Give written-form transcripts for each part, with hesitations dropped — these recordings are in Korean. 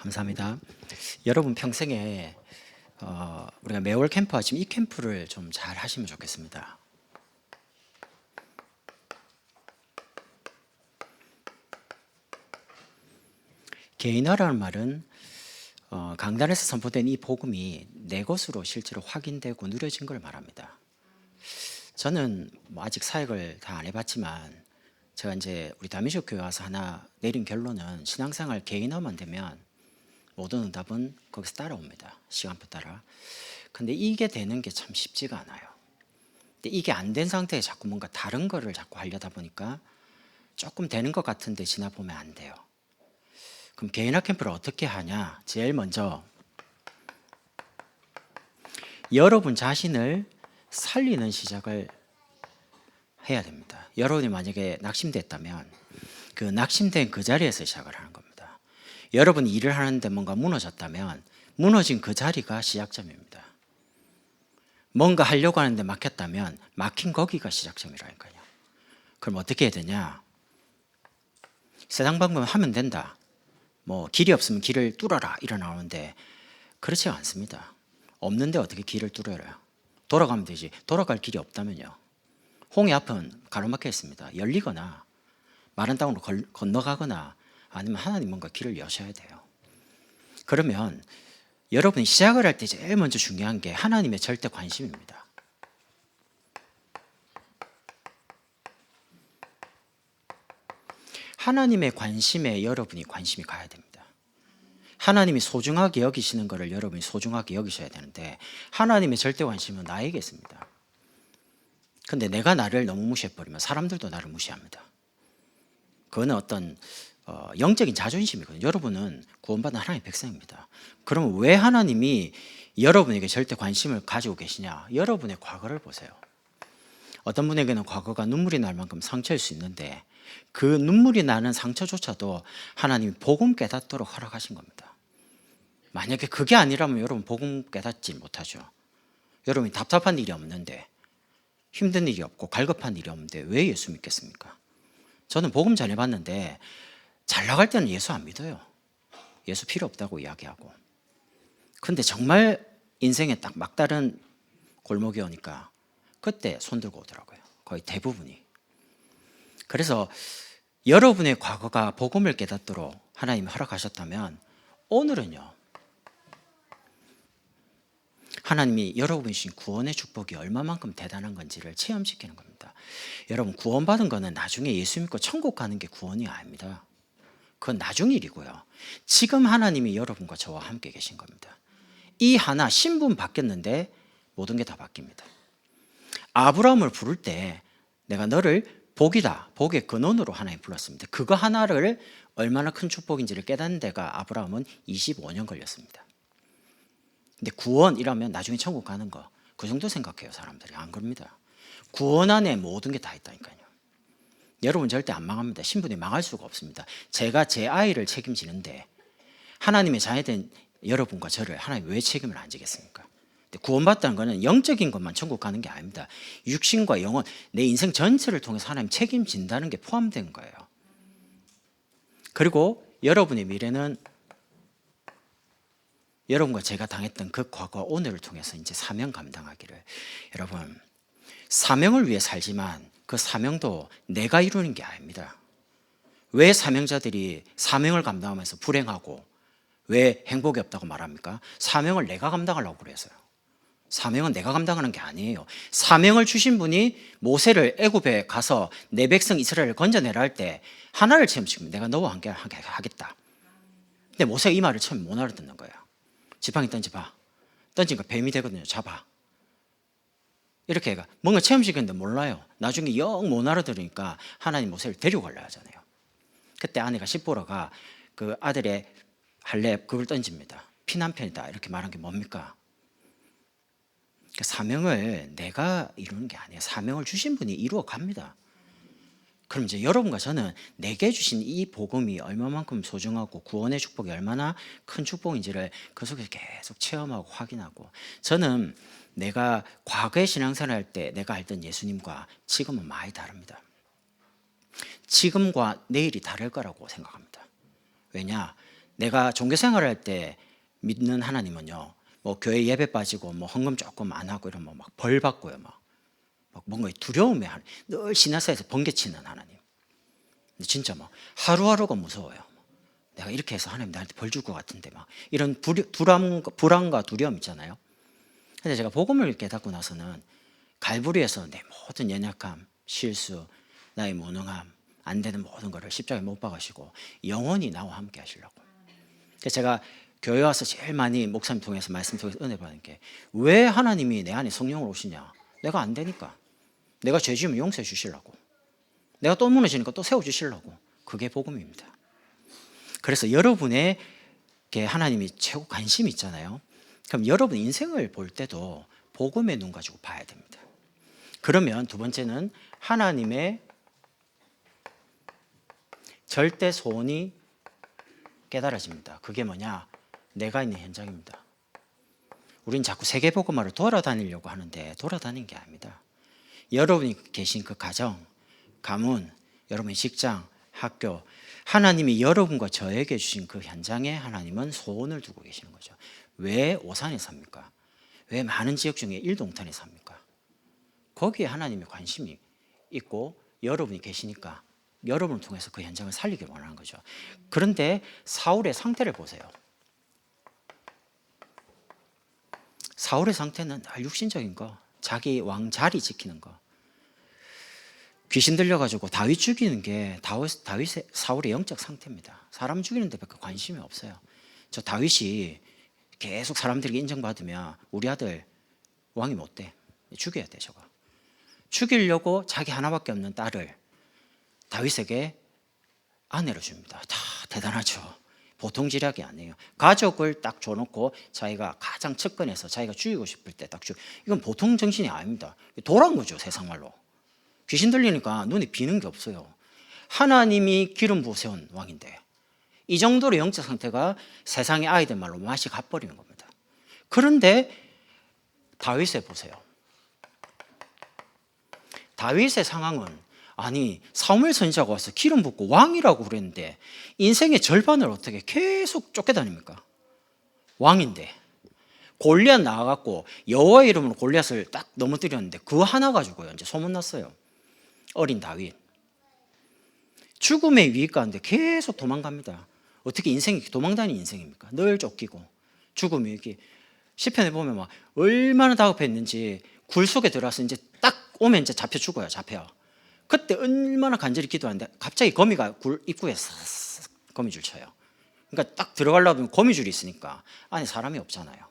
감사합니다. 여러분 평생에 우리가 매월 캠프 하시면 이 캠프를 좀 잘 하시면 좋겠습니다. 개인화라는 말은 강단에서 선포된 이 복음이 내 것으로 실제로 확인되고 누려진 걸 말합니다. 저는 아직 사역을 다 안 해봤지만 제가 이제 우리 다미쇼 교회 와서 하나 내린 결론은 신앙생활 개인화만 되면 모든 응답은 거기서 따라옵니다. 시간표 따라. 근데 이게 되는 게 참 쉽지가 않아요. 근데 이게 안 된 상태에 자꾸 뭔가 다른 거를 자꾸 하려다 보니까 조금 되는 것 같은데 지나보면 안 돼요. 그럼 개인화 캠프를 어떻게 하냐? 제일 먼저 여러분 자신을 살리는 시작을 해야 됩니다. 여러분이 만약에 낙심됐다면 그 낙심된 그 자리에서 시작을 하는 겁니다. 여러분이 일을 하는데 뭔가 무너졌다면 무너진 그 자리가 시작점입니다. 뭔가 하려고 하는데 막혔다면 막힌 거기가 시작점이라니까요. 그럼 어떻게 해야 되냐? 세상 방법은 하면 된다. 뭐 길이 없으면 길을 뚫어라 이러 나오는데 그렇지 않습니다. 없는데 어떻게 길을 뚫어요? 돌아가면 되지. 돌아갈 길이 없다면요. 홍해 앞은 가로막혀 있습니다. 열리거나 마른 땅으로 건너가거나 아니면 하나님 뭔가 길을 여셔야 돼요. 그러면 여러분이 시작을 할 때 제일 먼저 중요한 게 하나님의 절대 관심입니다. 하나님의 관심에 여러분이 관심이 가야 됩니다. 하나님이 소중하게 여기시는 것을 여러분이 소중하게 여기셔야 되는데 하나님의 절대 관심은 나에게 있습니다. 근데 내가 나를 너무 무시해버리면 사람들도 나를 무시합니다. 그거는 어떤 영적인 자존심이거든요. 여러분은 구원받은 하나님의 백성입니다. 그러면 왜 하나님이 여러분에게 절대 관심을 가지고 계시냐? 여러분의 과거를 보세요. 어떤 분에게는 과거가 눈물이 날 만큼 상처일 수 있는데 그 눈물이 나는 상처조차도 하나님이 복음 깨닫도록 허락하신 겁니다. 만약에 그게 아니라면 여러분 복음 깨닫지 못하죠. 여러분이 답답한 일이 없는데 힘든 일이 없고 갈급한 일이 없는데 왜 예수 믿겠습니까? 저는 복음 전해봤는데 잘 나갈 때는 예수 안 믿어요. 예수 필요 없다고 이야기하고. 근데 정말 인생에 딱 막다른 골목이 오니까 그때 손 들고 오더라고요. 거의 대부분이. 그래서 여러분의 과거가 복음을 깨닫도록 하나님이 허락하셨다면 오늘은요. 하나님이 여러분이 주신 구원의 축복이 얼마만큼 대단한 건지를 체험시키는 겁니다. 여러분 구원받은 거는 나중에 예수 믿고 천국 가는 게 구원이 아닙니다. 그건 나중 일이고요. 지금 하나님이 여러분과 저와 함께 계신 겁니다. 이 하나 신분 바뀌었는데 모든 게 다 바뀝니다. 아브라함을 부를 때 내가 너를 복이다. 복의 근원으로 하나님 불렀습니다. 그거 하나를 얼마나 큰 축복인지를 깨닫는 데가 아브라함은 25년 걸렸습니다. 근데 구원이라면 나중에 천국 가는 거 그 정도 생각해요. 사람들이. 안 그럽니다. 구원 안에 모든 게 다 있다니까요. 여러분 절대 안 망합니다. 신분이 망할 수가 없습니다. 제가 제 아이를 책임지는데 하나님의 자녀된 여러분과 저를 하나님 왜 책임을 안 지겠습니까? 구원받다는 것은 영적인 것만 천국 가는 게 아닙니다. 육신과 영혼, 내 인생 전체를 통해서 하나님 책임진다는 게 포함된 거예요. 그리고 여러분의 미래는 여러분과 제가 당했던 그 과거 오늘을 통해서 이제 사명 감당하기를. 여러분 사명을 위해 살지만 그 사명도 내가 이루는 게 아닙니다. 왜 사명자들이 사명을 감당하면서 불행하고 왜 행복이 없다고 말합니까? 사명을 내가 감당하려고 그래서요. 사명은 내가 감당하는 게 아니에요. 사명을 주신 분이 모세를 애굽에 가서 내 백성 이스라엘을 건져내라 할 때 하나를 체험시키면 내가 너와 함께 하겠다. 근데 모세가 이 말을 처음 못 알아듣는 거예요. 지팡이 던져봐. 던지니까 뱀이 되거든요. 잡아. 이렇게 해가 뭔가 체험시켰는데 몰라요. 나중에 영 못 알아들으니까 하나님 모세를 데려가려 하잖아요. 그때 아내가 십보라가 그 아들의 할렙 그걸 던집니다. 피난편이다 이렇게 말한 게 뭡니까? 그 사명을 내가 이루는 게 아니에요. 사명을 주신 분이 이루어 갑니다. 그럼 이제 여러분과 저는 내게 주신 이 복음이 얼마만큼 소중하고 구원의 축복이 얼마나 큰 축복인지를 그 속에서 계속 체험하고 확인하고, 저는 내가 과거에 신앙생활 할 때 내가 알던 예수님과 지금은 많이 다릅니다. 지금과 내일이 다를 거라고 생각합니다. 왜냐? 내가 종교 생활할 때 믿는 하나님은요, 뭐 교회 예배 빠지고 뭐 헌금 조금 안 하고 이러면 막 벌 받고요, 막 뭔가 두려움에 늘 신화사에서 번개치는 하나님. 근데 진짜 막 하루하루가 무서워요. 내가 이렇게 해서 하나님 나한테 벌 줄 것 같은데 막 이런 불안과 두려움 있잖아요. 근데 제가 복음을 깨닫고 나서는 갈보리에서 내 모든 연약함, 실수, 나의 무능함, 안 되는 모든 것을 십자가에 못 박으시고 영원히 나와 함께 하시려고. 그래서 제가 교회 와서 제일 많이 목사님 통해서 말씀 통해서 은혜 받는 게, 왜 하나님이 내 안에 성령을 오시냐? 내가 안 되니까. 내가 죄 지으면 용서해 주시려고. 내가 또 무너지니까 또 세워 주시려고. 그게 복음입니다. 그래서 여러분에게 하나님이 최고 관심이 있잖아요. 그럼 여러분 인생을 볼 때도 복음의 눈 가지고 봐야 됩니다. 그러면 두 번째는 하나님의 절대 소원이 깨달아집니다. 그게 뭐냐? 내가 있는 현장입니다. 우린 자꾸 세계복음화를 돌아다니려고 하는데 돌아다니는 게 아닙니다. 여러분이 계신 그 가정, 가문, 여러분의 직장, 학교, 하나님이 여러분과 저에게 주신 그 현장에 하나님은 소원을 두고 계시는 거죠. 왜 오산에 삽니까? 왜 많은 지역 중에 1동탄에 삽니까? 거기에 하나님의 관심이 있고 여러분이 계시니까 여러분을 통해서 그 현장을 살리길 원하는 거죠. 그런데 사울의 상태를 보세요. 사울의 상태는 늘 육신적인 거, 자기 왕 자리 지키는 거. 귀신 들려가지고 다윗 죽이는 게 다윗의 사울의 영적 상태입니다. 사람 죽이는 데 밖에 관심이 없어요. 저 다윗이 계속 사람들에게 인정받으면 우리 아들 왕이 못 돼. 죽여야 돼, 저거. 죽이려고 자기 하나밖에 없는 딸을 다윗에게 아내로 줍니다. 다 대단하죠. 보통 지략이 아니에요. 가족을 딱 줘놓고 자기가 가장 측근에서 자기가 죽이고 싶을 때 딱 이건 보통 정신이 아닙니다. 도란 거죠, 세상 말로. 귀신 들리니까 눈에 비는 게 없어요. 하나님이 기름 부어 세운 왕인데 이 정도로 영적 상태가 세상의 아이들 말로 맛이 가버리는 겁니다. 그런데 다윗에 보세요. 다윗의 상황은, 아니 사무엘 선지자가 와서 기름 붓고 왕이라고 그랬는데 인생의 절반을 어떻게 계속 쫓겨다닙니까? 왕인데 골리앗 나와갖고 여호와의 이름으로 골리앗을 딱 넘어뜨렸는데 그 하나 가지고요 이제 소문났어요. 어린 다윗 죽음의 위기 가운데 계속 도망갑니다. 어떻게 인생이 도망다니는 인생입니까? 늘 쫓기고 죽음의 위기. 시편에 보면 막 얼마나 다급했는지 굴 속에 들어와서 이제 딱 오면 이제 잡혀 죽어요. 잡혀. 그때 얼마나 간절히 기도하는데 갑자기 거미가 굴 입구에 거미줄 쳐요. 그러니까 딱 들어가려면 거미줄이 있으니까 안에 사람이 없잖아요.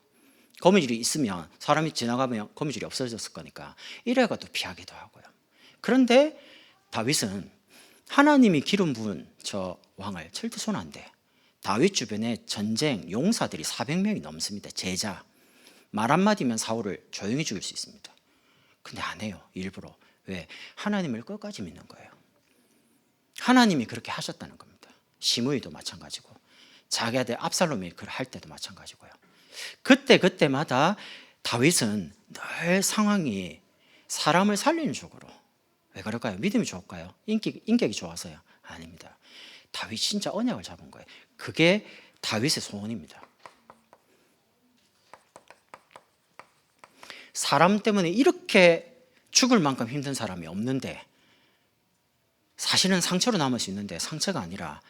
거미줄이 있으면 사람이 지나가면 거미줄이 없어졌을 거니까 이래가 또 피하기도 하고요. 그런데 다윗은 하나님이 기름 부은 저 왕을 절대 손 안 대. 다윗 주변에 전쟁 용사들이 400명이 넘습니다. 제자. 말 한마디면 사울을 조용히 죽일 수 있습니다. 근데 안 해요. 일부러. 왜? 하나님을 끝까지 믿는 거예요. 하나님이 그렇게 하셨다는 겁니다. 시므이도 마찬가지고 자기 아들 압살롬이 그걸 할 때도 마찬가지고요. 그때마다 다윗은 늘 상황이 사람을 살리는 쪽으로. 왜 그럴까요? 믿음이 좋을까요? 인격이 좋아서요? 아닙니다. 다윗이 진짜 언약을 잡은 거예요. 그게 다윗의 소원입니다. 사람 때문에 이렇게 죽을 만큼 힘든 사람이 없는데, 사실은 상처로 남을 수 있는데 상처가 아니라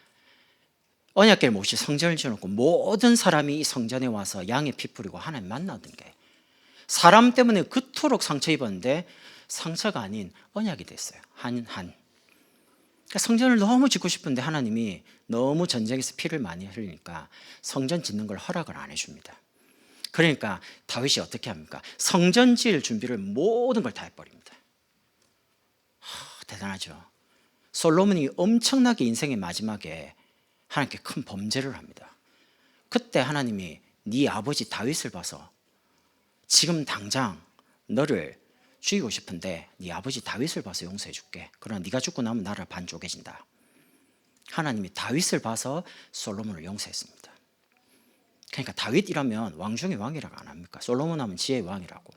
언약궤를 몹시 성전을 지어놓고 모든 사람이 이 성전에 와서 양의 피 뿌리고 하나님 만나던 게, 사람 때문에 그토록 상처 입었는데 상처가 아닌 언약이 됐어요. 그러니까 성전을 너무 짓고 싶은데 하나님이 너무 전쟁에서 피를 많이 흘리니까 성전 짓는 걸 허락을 안 해줍니다. 그러니까 다윗이 어떻게 합니까? 성전 지을 준비를 모든 걸 다 해버립니다. 대단하죠. 솔로몬이 엄청나게 인생의 마지막에 하나님께 큰 범죄를 합니다. 그때 하나님이 네 아버지 다윗을 봐서 지금 당장 너를 죽이고 싶은데 네 아버지 다윗을 봐서 용서해 줄게. 그러나 네가 죽고 나면 나라 반 쪼개진다. 하나님이 다윗을 봐서 솔로몬을 용서했습니다. 그러니까 다윗이라면 왕 중의 왕이라고 안 합니까? 솔로몬 하면 지혜의 왕이라고.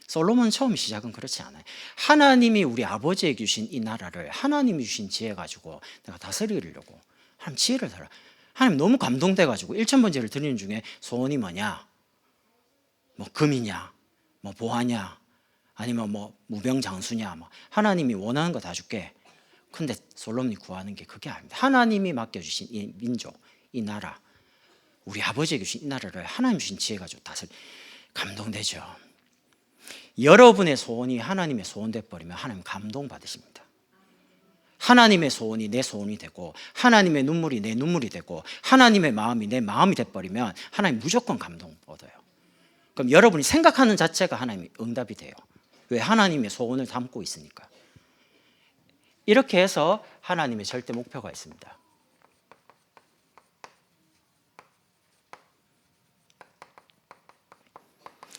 솔로몬 처음 시작은 그렇지 않아요. 하나님이 우리 아버지에게 주신 이 나라를 하나님이 주신 지혜 가지고 내가 다스리려고 하나님 지혜를 달라. 하나님 너무 감동돼가지고 1,000번째를 드리는 중에 소원이 뭐냐? 뭐 금이냐? 뭐 보화냐? 아니면 뭐 무병장수냐? 뭐 하나님이 원하는 거 다 줄게. 근데 솔로몬이 구하는 게 그게 아닙니다. 하나님이 맡겨주신 이 민족, 이 나라, 우리 아버지에게 주신 이 나라를 하나님 주신 지혜 가지고 다스리. 감동되죠. 여러분의 소원이 하나님의 소원 돼버리면 하나님 감동 받으십니다. 하나님의 소원이 내 소원이 되고 하나님의 눈물이 내 눈물이 되고 하나님의 마음이 내 마음이 돼버리면 하나님 무조건 감동 얻어요. 그럼 여러분이 생각하는 자체가 하나님의 응답이 돼요. 왜? 하나님의 소원을 담고 있으니까. 이렇게 해서 하나님의 절대 목표가 있습니다.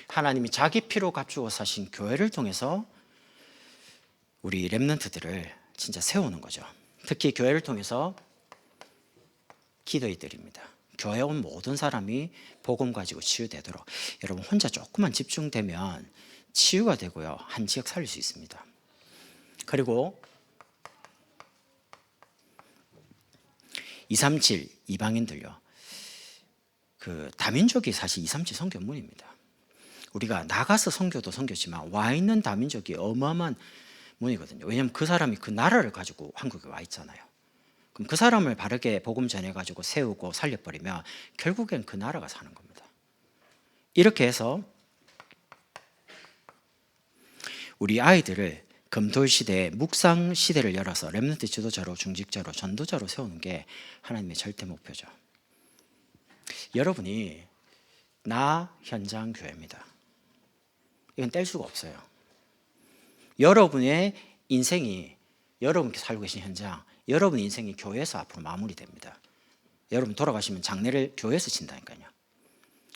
하나님이 자기 피로 값주어 사신 교회를 통해서 우리 렘넌트들을 진짜 세우는 거죠. 특히 교회를 통해서 기도해 드립니다. 교회에 온 모든 사람이 복음 가지고 치유되도록. 여러분 혼자 조금만 집중되면 치유가 되고요, 한 지역 살릴 수 있습니다. 그리고 237 이방인들요, 그 다민족이 사실 237 선교문입니다. 우리가 나가서 선교도 선교지만 와 있는 다민족이 어마어마한 문이거든요. 왜냐하면 그 사람이 그 나라를 가지고 한국에 와 있잖아요. 그럼 그 사람을 바르게 복음 전해가지고 세우고 살려버리면 결국엔 그 나라가 사는 겁니다. 이렇게 해서 우리 아이들을 금돌시대에 묵상시대를 열어서 렘넌트 지도자로, 중직자로, 전도자로 세우는 게 하나님의 절대 목표죠. 여러분이 나 현장 교회입니다. 이건 뗄 수가 없어요. 여러분의 인생이, 여러분께 살고 계신 현장, 여러분의 인생이 교회에서 앞으로 마무리됩니다. 여러분 돌아가시면 장례를 교회에서 친다니까요.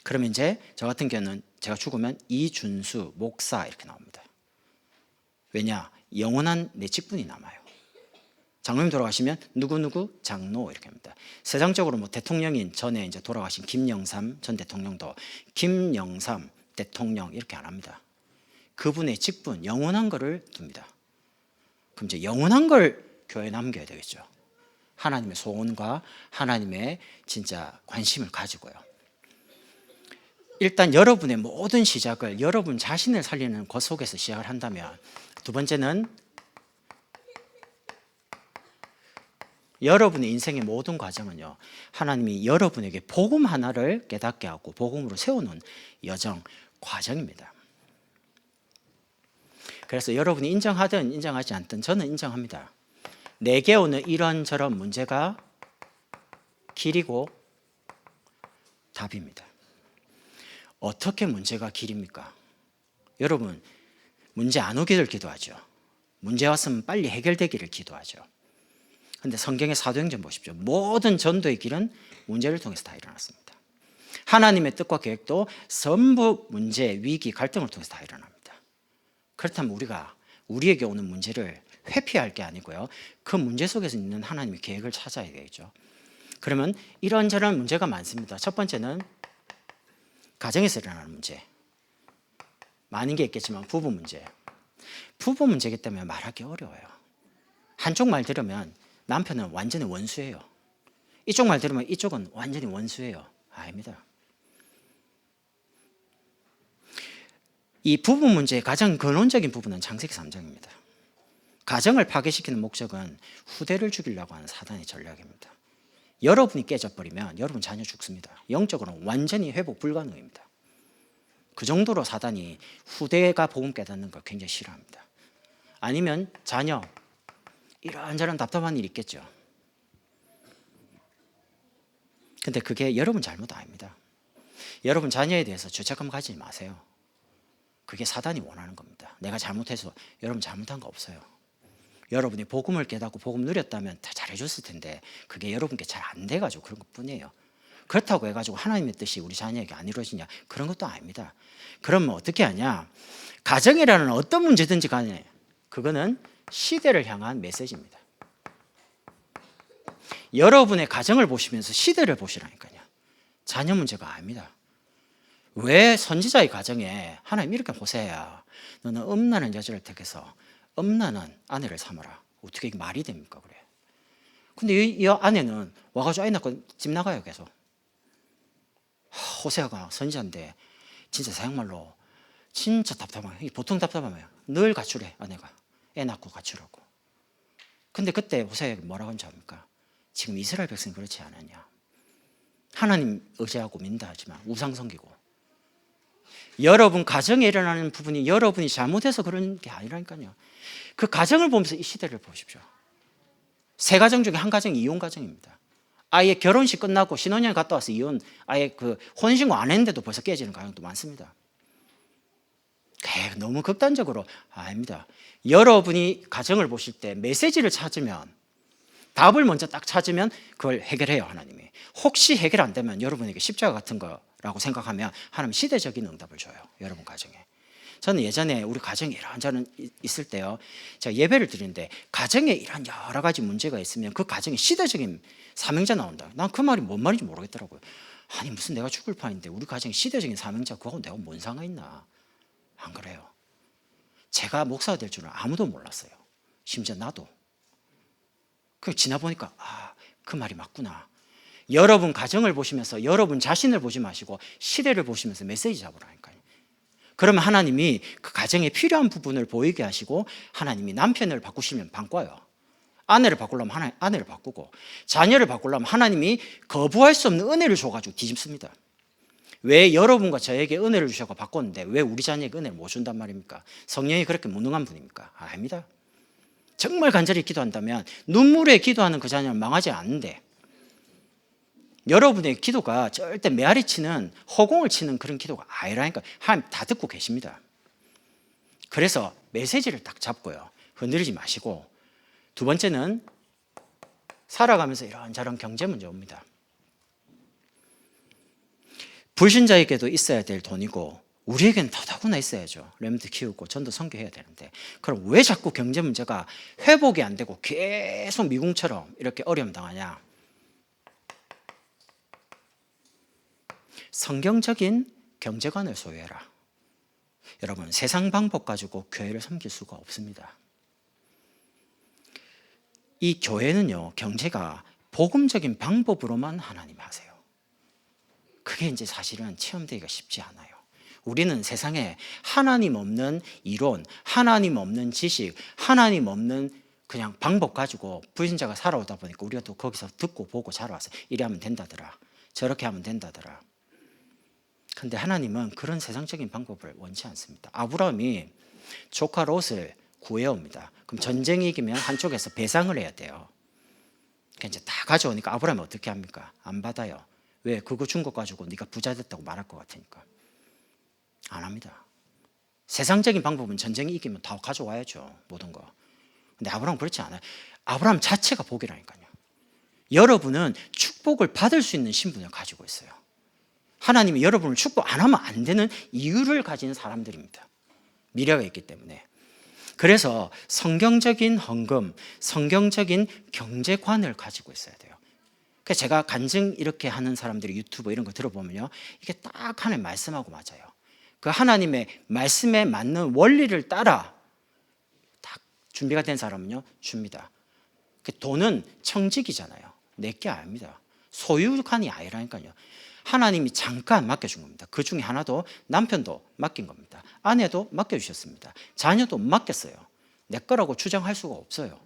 그러면 이제 저 같은 경우는 제가 죽으면 이준수 목사 이렇게 나옵니다. 왜냐? 영원한 내 직분이 남아요. 장로님 돌아가시면 누구누구 장로 이렇게 합니다. 세상적으로 뭐 대통령인 전에 이제 돌아가신 김영삼 전 대통령도 김영삼 대통령 이렇게 안 합니다. 그분의 직분, 영원한 거를 둡니다. 그럼 이제 영원한 걸 교회에 남겨야 되겠죠. 하나님의 소원과 하나님의 진짜 관심을 가지고요. 일단 여러분의 모든 시작을 여러분 자신을 살리는 것 속에서 시작을 한다면, 두 번째는 여러분의 인생의 모든 과정은요, 하나님이 여러분에게 복음 하나를 깨닫게 하고 복음으로 세우는 여정, 과정입니다. 그래서 여러분이 인정하든 인정하지 않든 저는 인정합니다. 내게 오는 이런저런 문제가 길이고 답입니다. 어떻게 문제가 길입니까? 여러분 문제 안 오기를 기도하죠. 문제 왔으면 빨리 해결되기를 기도하죠. 그런데 성경의 사도행전 보십시오. 모든 전도의 길은 문제를 통해서 다 일어났습니다. 하나님의 뜻과 계획도 전부 문제, 위기, 갈등을 통해서 다 일어납니다. 그렇다면 우리가 우리에게 오는 문제를 회피할 게 아니고요, 그 문제 속에서 있는 하나님의 계획을 찾아야 되겠죠. 그러면 이런저런 문제가 많습니다. 첫 번째는 가정에서 일어나는 문제, 많은 게 있겠지만 부부 문제. 부부 문제이기 때문에 말하기 어려워요. 한쪽 말 들으면 남편은 완전히 원수예요. 이쪽 말 들으면 이쪽은 완전히 원수예요. 아닙니다. 이 부부 문제의 가장 근원적인 부분은 창세기 3장입니다. 가정을 파괴시키는 목적은 후대를 죽이려고 하는 사단의 전략입니다. 여러분이 깨져버리면 여러분 자녀 죽습니다. 영적으로는 완전히 회복 불가능입니다. 그 정도로 사단이 후대가 복음 깨닫는 걸 굉장히 싫어합니다. 아니면 자녀, 이런저런 답답한 일이 있겠죠. 근데 그게 여러분 잘못 아닙니다. 여러분 자녀에 대해서 죄책감 가지지 마세요. 그게 사단이 원하는 겁니다. 내가 잘못해서 여러분 잘못한 거 없어요. 여러분이 복음을 깨닫고 복음 누렸다면 다 잘해줬을 텐데 그게 여러분께 잘 안 돼가지고 그런 것뿐이에요. 그렇다고 해가지고 하나님의 뜻이 우리 자녀에게 안 이루어지냐, 그런 것도 아닙니다. 그러면 어떻게 하냐? 가정이라는 어떤 문제든지 간에 그거는 시대를 향한 메시지입니다. 여러분의 가정을 보시면서 시대를 보시라니까요. 자녀 문제가 아닙니다. 왜 선지자의 가정에 하나님 이렇게 호세야, 너는 음란한 여자를 택해서 음란한 아내를 삼아라. 어떻게 이게 말이 됩니까? 그래. 근데 이 아내는 와가지고 아이 낳고 집 나가요 계속. 호세아가 선지자인데 진짜 사양말로 진짜 답답해요. 보통 답답하면 늘 가출해. 아내가 애 낳고 가출하고. 근데 그때 호세아가 뭐라고 한지 압니까? 지금 이스라엘 백성이 그렇지 않았냐. 하나님 의지하고 믿는다 하지만 우상 섬기고. 여러분 가정에 일어나는 부분이 여러분이 잘못해서 그런 게 아니라니까요. 그 가정을 보면서 이 시대를 보십시오. 세 가정 중에 한 가정이 이혼 가정입니다. 아예 결혼식 끝나고 신혼여행 갔다 와서 이혼, 아예 그 혼인신고 안 했는데도 벌써 깨지는 가정도 많습니다. 너무 극단적으로 아닙니다. 여러분이 가정을 보실 때 메시지를 찾으면, 답을 먼저 딱 찾으면 그걸 해결해요. 하나님이. 혹시 해결 안 되면 여러분에게 십자가 같은 거라고 생각하면 하나님 시대적인 응답을 줘요. 여러분 가정에. 저는 예전에 우리 가정에 이런저런 있을 때요, 제가 예배를 드리는데 가정에 이런 여러 가지 문제가 있으면 그 가정에 시대적인 사명자 나온다. 난 그 말이 뭔 말인지 모르겠더라고요. 아니 무슨 내가 죽을 판인데 우리 가정에 시대적인 사명자, 그거하고 내가 뭔 상관 있나. 안 그래요. 제가 목사가 될 줄은 아무도 몰랐어요. 심지어 나도. 그 지나 보니까 그 말이 맞구나. 여러분 가정을 보시면서 여러분 자신을 보지 마시고 시대를 보시면서 메시지 잡으라니까요. 그러면 하나님이 그 가정에 필요한 부분을 보이게 하시고, 하나님이 남편을 바꾸시면 바꿔요. 아내를 바꾸려면 아내를 바꾸고, 자녀를 바꾸려면 하나님이 거부할 수 없는 은혜를 줘가지고 뒤집습니다. 왜 여러분과 저에게 은혜를 주셔서 바꿨는데 왜 우리 자녀에게 은혜를 못 준단 말입니까? 성령이 그렇게 무능한 분입니까? 아닙니다. 정말 간절히 기도한다면 눈물에 기도하는 그 자녀는 망하지 않는데, 여러분의 기도가 절대 메아리 치는, 허공을 치는 그런 기도가 아니라니까. 하나님 다 듣고 계십니다. 그래서 메시지를 딱 잡고요, 흔들리지 마시고. 두 번째는 살아가면서 이런저런 경제 문제 옵니다. 불신자에게도 있어야 될 돈이고 우리에게는 더더구나 있어야죠. 렘트 키우고 전도 선교해야 되는데, 그럼 왜 자꾸 경제 문제가 회복이 안 되고 계속 미궁처럼 이렇게 어려움 당하냐? 성경적인 경제관을 소유해라. 여러분, 세상 방법 가지고 교회를 섬길 수가 없습니다. 이 교회는요, 경제가 복음적인 방법으로만 하나님 하세요. 그게 이제 사실은 체험되기가 쉽지 않아요. 우리는 세상에 하나님 없는 이론, 하나님 없는 지식, 하나님 없는 그냥 방법 가지고 불신자가 살아오다 보니까 우리가 또 거기서 듣고 보고 자라왔어요. 이래 하면 된다더라, 저렇게 하면 된다더라. 근데 하나님은 그런 세상적인 방법을 원치 않습니다. 아브라함이 조카 롯을 구해옵니다. 그럼 전쟁이 이기면 한쪽에서 배상을 해야 돼요. 그러니까 이제 다 가져오니까 아브라함이 어떻게 합니까? 안 받아요. 왜? 그거 준 것 가지고 네가 부자 됐다고 말할 것 같으니까. 안 합니다. 세상적인 방법은 전쟁이 이기면 다 가져와야죠, 모든 거. 근데 아브라함은 그렇지 않아요. 아브라함 자체가 복이라니까요. 여러분은 축복을 받을 수 있는 신분을 가지고 있어요. 하나님이 여러분을 축복 안 하면 안 되는 이유를 가진 사람들입니다. 미래가 있기 때문에. 그래서 성경적인 헌금, 성경적인 경제관을 가지고 있어야 돼요. 그래서 제가 간증 이렇게 하는 사람들이 유튜브 이런 거 들어보면요, 이게 딱 하나님 말씀하고 맞아요. 그 하나님의 말씀에 맞는 원리를 따라 딱 준비가 된 사람은요, 줍니다. 돈은 청직이잖아요. 내게 아닙니다. 소유관이 아니라니까요. 하나님이 잠깐 맡겨준 겁니다. 그 중에 하나도 남편도 맡긴 겁니다. 아내도 맡겨주셨습니다. 자녀도 맡겼어요. 내 거라고 주장할 수가 없어요.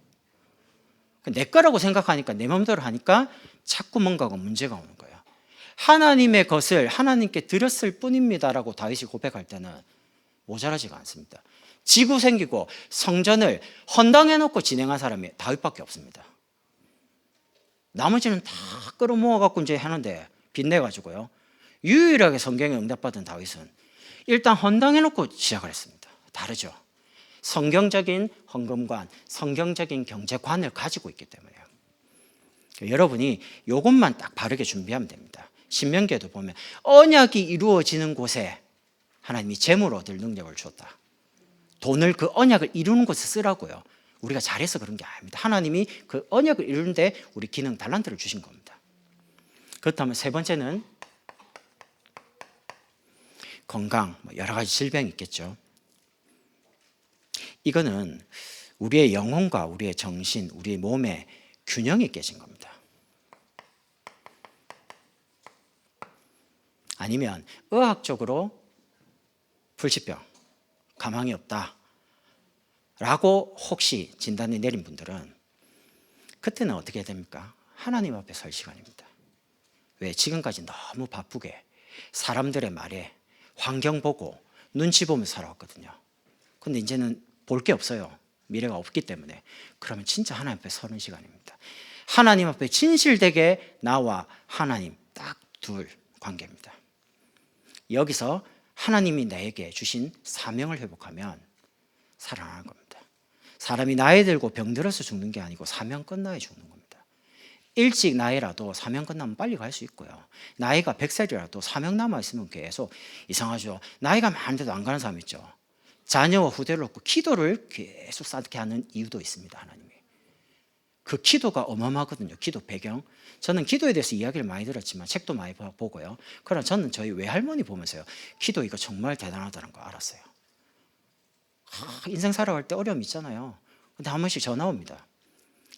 내 거라고 생각하니까, 내 마음대로 하니까 자꾸 뭔가가 문제가 오는 거예요. 하나님의 것을 하나님께 드렸을 뿐입니다라고 다윗이 고백할 때는 모자라지가 않습니다. 지구 생기고 성전을 헌당해놓고 진행한 사람이 다윗밖에 없습니다. 나머지는 다 끌어모아갖고 이제 하는데, 빚내가지고요. 유일하게 성경에 응답받은 다윗은 일단 헌당해놓고 시작을 했습니다. 다르죠. 성경적인 헌금관, 성경적인 경제관을 가지고 있기 때문에요. 여러분이 이것만 딱 바르게 준비하면 됩니다. 신명기에도 보면 언약이 이루어지는 곳에 하나님이 재물 얻을 능력을 줬다. 돈을 그 언약을 이루는 곳에 쓰라고요. 우리가 잘해서 그런 게 아닙니다. 하나님이 그 언약을 이루는데 우리 기능 달란트를 주신 겁니다. 그렇다면 세 번째는 건강, 여러 가지 질병이 있겠죠. 이거는 우리의 영혼과 우리의 정신, 우리의 몸에 균형이 깨진 겁니다. 아니면 의학적으로 불치병, 가망이 없다 라고 혹시 진단이 내린 분들은 그때는 어떻게 해야 됩니까? 하나님 앞에 설 시간입니다. 왜? 지금까지 너무 바쁘게 사람들의 말에 환경 보고 눈치 보면서 살아왔거든요. 근데 이제는 볼 게 없어요. 미래가 없기 때문에. 그러면 진짜 하나님 앞에 서는 시간입니다. 하나님 앞에 진실되게 나와 하나님 딱 둘 관계입니다. 여기서 하나님이 나에게 주신 사명을 회복하면 살아나는 겁니다. 사람이 나이 들고 병들어서 죽는 게 아니고 사명 끝나야 죽는 겁니다. 일찍 나이라도 사명 끝나면 빨리 갈 수 있고요. 나이가 100살이라도 사명 남아있으면 계속 이상하죠. 나이가 많은데도 안 가는 사람 있죠. 자녀와 후대를 놓고 기도를 계속 쌓게 하는 이유도 있습니다. 하나님이. 그 기도가 어마어마하거든요. 기도 배경. 저는 기도에 대해서 이야기를 많이 들었지만 책도 많이 보고요. 그러나 저는 저희 외할머니 보면서요. 기도 이거 정말 대단하다는 거 알았어요. 인생 살아갈 때 어려움 있잖아요. 근데 한 번씩 전화 옵니다.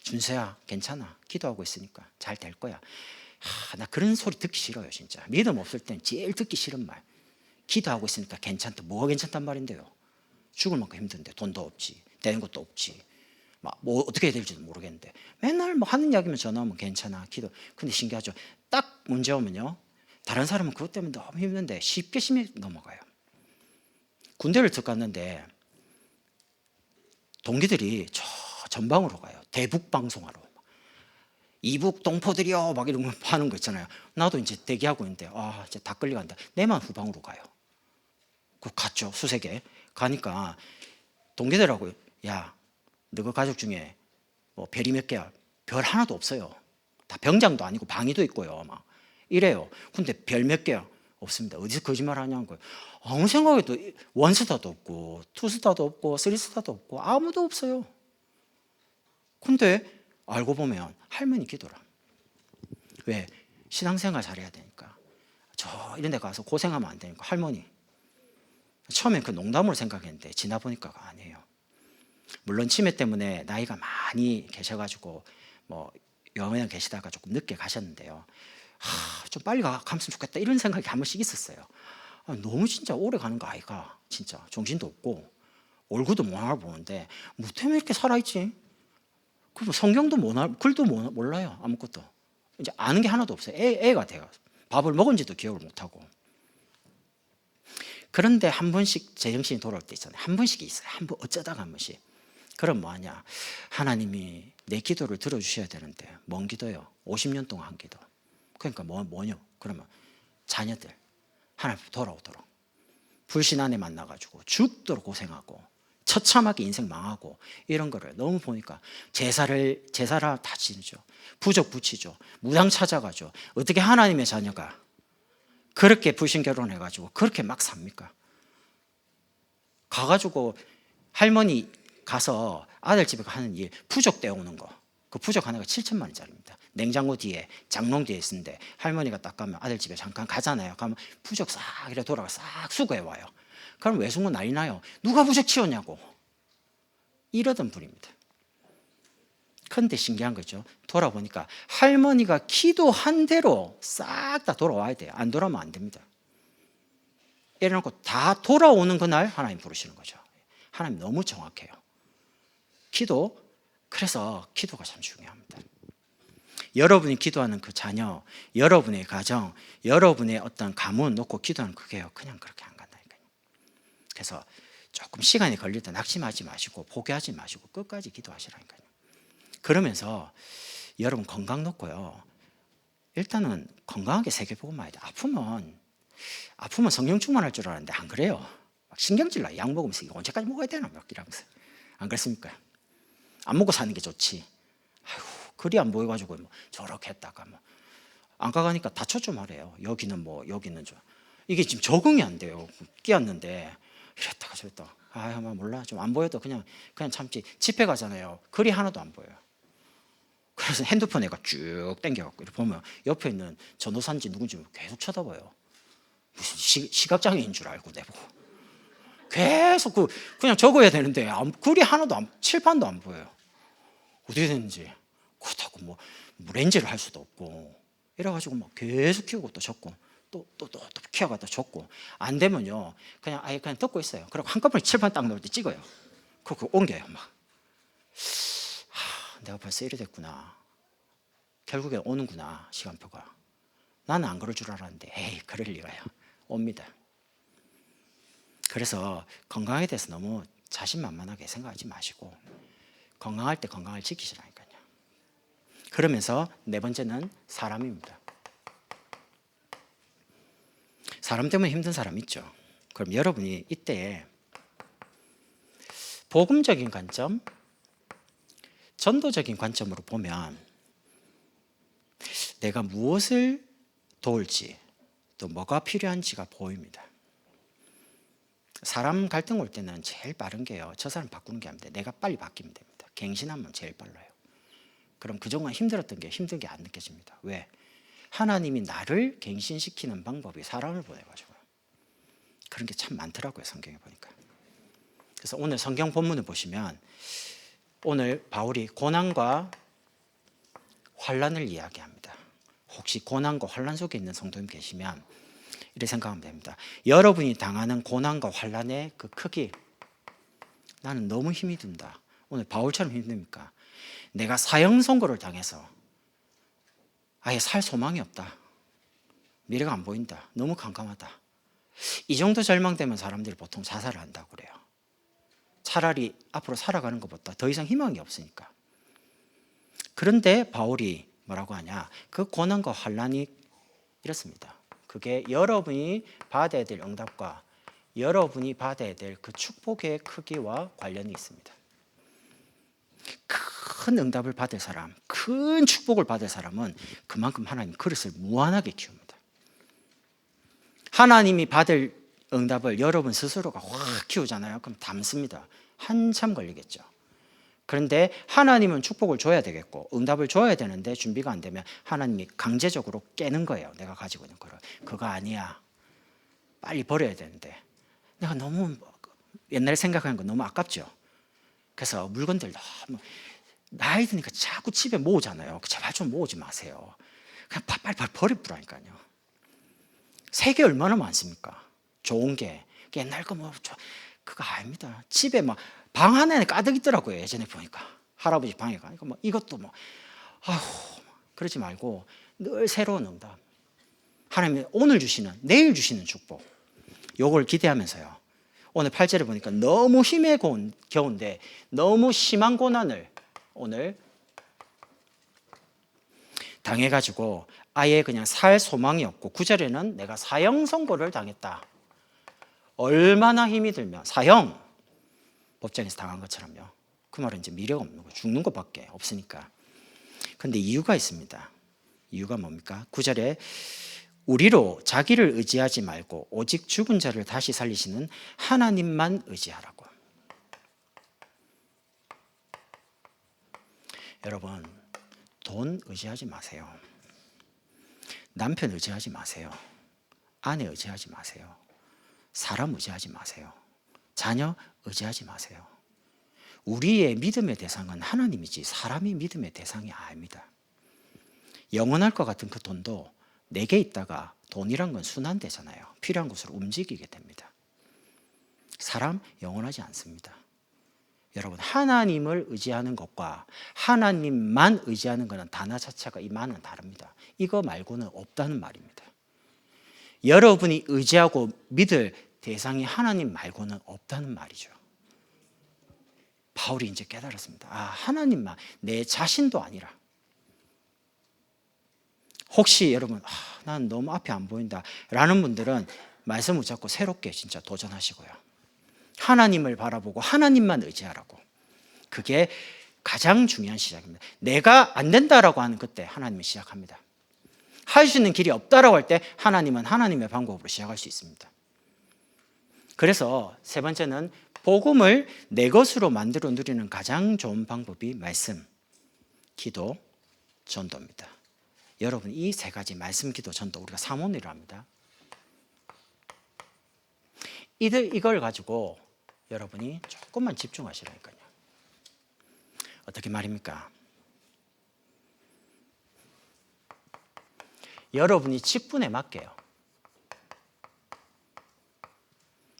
준서야 괜찮아. 기도하고 있으니까 잘 될 거야. 나 그런 소리 듣기 싫어요. 진짜. 믿음 없을 땐 제일 듣기 싫은 말. 기도하고 있으니까 괜찮다. 뭐가 괜찮단 말인데요. 죽을 만큼 힘든데 돈도 없지. 되는 것도 없지. 뭐 어떻게 해야 될지도 모르겠는데 맨날 뭐 하는 이야기면 전화하면 괜찮아. 기도. 근데 신기하죠. 딱 문제 오면요. 다른 사람은 그것 때문에 너무 힘든데 쉽게 넘어가요. 군대를 쭉 갔는데 동기들이 저 전방으로 가요. 대북 방송하러. 이북 동포들이요 막 이런 거 하는 거 있잖아요. 나도 이제 대기하고 있는데 이제 다 끌려간다. 내만 후방으로 가요. 그 갔죠. 수색에 가니까 동기들하고 야, 너가 가족 중에 뭐 별이 몇 개야? 별 하나도 없어요. 다 병장도 아니고 방위도 있고요. 막 이래요. 근데 별 몇 개야? 없습니다. 어디서 거짓말 하냐는 거예요. 아무 생각해도 원스타도 없고 투스타도 없고 쓰리스타도 없고 아무도 없어요. 근데 알고 보면 할머니 기도라. 왜? 신앙생활 잘해야 되니까. 저 이런 데 가서 고생하면 안 되니까 할머니. 처음엔 그 농담으로 생각했는데 지나 보니까 아니에요. 물론 치매 때문에 나이가 많이 계셔가지고 뭐 영원히 계시다가 조금 늦게 가셨는데요. 좀 빨리 갔으면 좋겠다 이런 생각이 한 번씩 있었어요. 너무 진짜 오래 가는 거 아이가. 진짜 정신도 없고 얼굴도 못 알아보는데 뭐 때문에 이렇게 살아있지? 그리고 성경도 글도 몰라요. 아무것도. 이제 아는 게 하나도 없어요. 애가 돼요. 밥을 먹은지도 기억을 못하고. 그런데 한 번씩 제정신이 돌아올 때 있잖아요. 한 번씩 있어요. 어쩌다가 한 번씩. 그럼 뭐하냐? 하나님이 내 기도를 들어주셔야 되는데 뭔 기도요? 50년 동안 한 기도. 그러니까 뭐냐? 그러면 자녀들 하나님 돌아오도록 불신 안에 만나가지고 죽도록 고생하고 처참하게 인생 망하고 이런 거를 너무 보니까 제사를 다 지르죠. 부적 붙이죠. 무당 찾아가죠. 어떻게 하나님의 자녀가 그렇게 불신 결혼해가지고 그렇게 막 삽니까? 가가지고 할머니 가서 아들 집에 하는 일 부적 떼오는 거. 그 부적 하나가 7천만 원짜리입니다. 냉장고 뒤에 장롱 뒤에 있는데 할머니가 딱 가면 아들 집에 잠깐 가잖아요. 가면 부적 싹 이래 돌아가 싹 수거해 와요. 그럼 외숙모 난리 나요. 누가 부적 치웠냐고. 이러던 분입니다. 그런데 신기한 거죠. 돌아보니까 할머니가 기도한 대로 싹 다 돌아와야 돼요. 안 돌아오면 안 됩니다. 이래놓고 다 돌아오는 그날 하나님 부르시는 거죠. 하나님 너무 정확해요. 그래서 기도가 참 중요합니다. 여러분이 기도하는 그 자녀, 여러분의 가정, 여러분의 어떤 가문 놓고 기도하는 그게요. 그냥 그렇게 안 간다니까요. 그래서 조금 시간이 걸릴 때 낙심하지 마시고 포기하지 마시고 끝까지 기도하시라니까요. 그러면서 여러분 건강 놓고요. 일단은 건강하게 세계보고 마야 돼. 아프면 성령 충만할 줄 알았는데 안 그래요. 막 신경질 나요. 약 먹으면서 이거 언제까지 먹어야 되나 막 이러면서. 안 그렇습니까? 안 먹고 사는 게 좋지. 아이고, 글이 안 보여가지고 뭐 저렇게 했다가 뭐 안 가가니까 다쳤죠 말이에요. 여기는 좀 이게 지금 적응이 안 돼요. 끼었는데 이랬다가 저랬다가 몰라 좀 안 보여도 그냥 참지. 집회 가잖아요. 글이 하나도 안 보여요. 그래서 핸드폰 애가 쭉 당겨갖고 이렇게 보면 옆에 있는 전도사인지 누군지 계속 쳐다봐요. 무슨 시각장애인 줄 알고 내보고 계속 그냥 적어야 되는데 글이 하나도 칠판도 안 보여요. 어떻게 됐는지 그렇다고 뭐 렌즈를 할 수도 없고 이래가지고 막 계속 키우고 또 줬고 또 키워가 또 줬고 안 되면요 그냥 아예 그냥 듣고 있어요. 그리고 한꺼번에 칠판 딱 놓을 때 찍어요. 그거 옮겨요 막. 내가 벌써 이래 됐구나. 결국에 오는구나 시간표가. 나는 안 그럴 줄 알았는데 에이 그럴 리가요. 옵니다. 그래서 건강에 대해서 너무 자신만만하게 생각하지 마시고 건강할 때 건강을 지키시라니까요. 그러면서 네 번째는 사람입니다. 사람 때문에 힘든 사람 있죠. 그럼 여러분이 이때 복음적인 관점, 전도적인 관점으로 보면 내가 무엇을 도울지 또 뭐가 필요한지가 보입니다. 사람 갈등 올 때는 제일 빠른 게요. 저 사람 바꾸는 게 아닙니다. 내가 빨리 바뀌면 됩니다. 갱신하면 제일 빨라요. 그럼 그동안 힘들었던 게 힘들게 안 느껴집니다. 왜? 하나님이 나를 갱신시키는 방법이 사람을 보내가지고요. 그런 게 참 많더라고요. 성경에 보니까. 그래서 오늘 성경 본문을 보시면 오늘 바울이 고난과 환난을 이야기합니다. 혹시 고난과 환난 속에 있는 성도님 계시면 이렇게 생각하면 됩니다. 여러분이 당하는 고난과 환난의 그 크기, 나는 너무 힘이 든다. 오늘 바울처럼 힘듭니까? 내가 사형 선고를 당해서 아예 살 소망이 없다. 미래가 안 보인다. 너무 캄캄하다. 이 정도 절망되면 사람들이 보통 자살을 한다고 그래요. 차라리 앞으로 살아가는 것보다 더 이상 희망이 없으니까. 그런데 바울이 뭐라고 하냐? 그 고난과 환난이 이렇습니다. 그게 여러분이 받아야 될 응답과 여러분이 받아야 될 그 축복의 크기와 관련이 있습니다. 큰 응답을 받을 사람, 큰 축복을 받을 사람은 그만큼 하나님 그릇을 무한하게 키웁니다. 하나님이 받을 응답을 여러분 스스로가 확 키우잖아요. 그럼 담습니다. 한참 걸리겠죠. 그런데 하나님은 축복을 줘야 되겠고 응답을 줘야 되는데 준비가 안 되면 하나님이 강제적으로 깨는 거예요. 내가 가지고 있는 거를. 그거 아니야. 빨리 버려야 되는데 내가 너무 옛날에 생각하는 거 너무 아깝죠. 그래서 물건들 너무 나이 드니까 자꾸 집에 모으잖아요. 제발 좀 모으지 마세요. 그냥 빨리 버리라니까요. 세계 얼마나 많습니까? 좋은 게 옛날 거 뭐 그거 아닙니다. 집에 막 방 하나에 가득 있더라고요. 예전에 보니까 할아버지 방에 가니까 뭐 이것도 뭐 아휴 그러지 말고 늘 새로운 응답. 하나님이 오늘 주시는 내일 주시는 축복. 요걸 기대하면서요. 오늘 8절에 보니까 너무 힘에 겨운데 너무 심한 고난을 오늘 당해가지고 아예 그냥 살 소망이 없고 9절에는 내가 사형 선고를 당했다. 얼마나 힘이 들면 사형 법정에서 당한 것처럼요. 그 말은 이제 미래가 없는 거 죽는 것밖에 없으니까. 그런데 이유가 있습니다. 이유가 뭡니까? 9절에 우리로 자기를 의지하지 말고 오직 죽은 자를 다시 살리시는 하나님만 의지하라고. 여러분 돈 의지하지 마세요. 남편 의지하지 마세요. 아내 의지하지 마세요. 사람 의지하지 마세요. 자녀 의지하지 마세요. 우리의 믿음의 대상은 하나님이지 사람이 믿음의 대상이 아닙니다. 영원할 것 같은 그 돈도 내게 있다가 돈이란 건 순환되잖아요. 필요한 곳으로 움직이게 됩니다. 사람 영원하지 않습니다. 여러분 하나님을 의지하는 것과 하나님만 의지하는 것은 단어 자체가 이만은 다릅니다. 이거 말고는 없다는 말입니다. 여러분이 의지하고 믿을 대상이 하나님 말고는 없다는 말이죠. 바울이 이제 깨달았습니다. 아, 하나님만, 내 자신도 아니라. 혹시 여러분 난 너무 앞이 안 보인다 라는 분들은 말씀 붙잡고 새롭게 진짜 도전하시고요. 하나님을 바라보고 하나님만 의지하라고. 그게 가장 중요한 시작입니다. 내가 안 된다라고 하는 그때 하나님이 시작합니다. 할 수 있는 길이 없다라고 할 때 하나님은 하나님의 방법으로 시작할 수 있습니다. 그래서 세 번째는 복음을 내 것으로 만들어 누리는 가장 좋은 방법이 말씀, 기도, 전도입니다. 여러분 이 세 가지 말씀, 기도, 전도 우리가 삼원으로 합니다. 이걸 가지고 여러분이 조금만 집중하시라니까요. 어떻게 말입니까? 여러분이 직분에 맡겨요.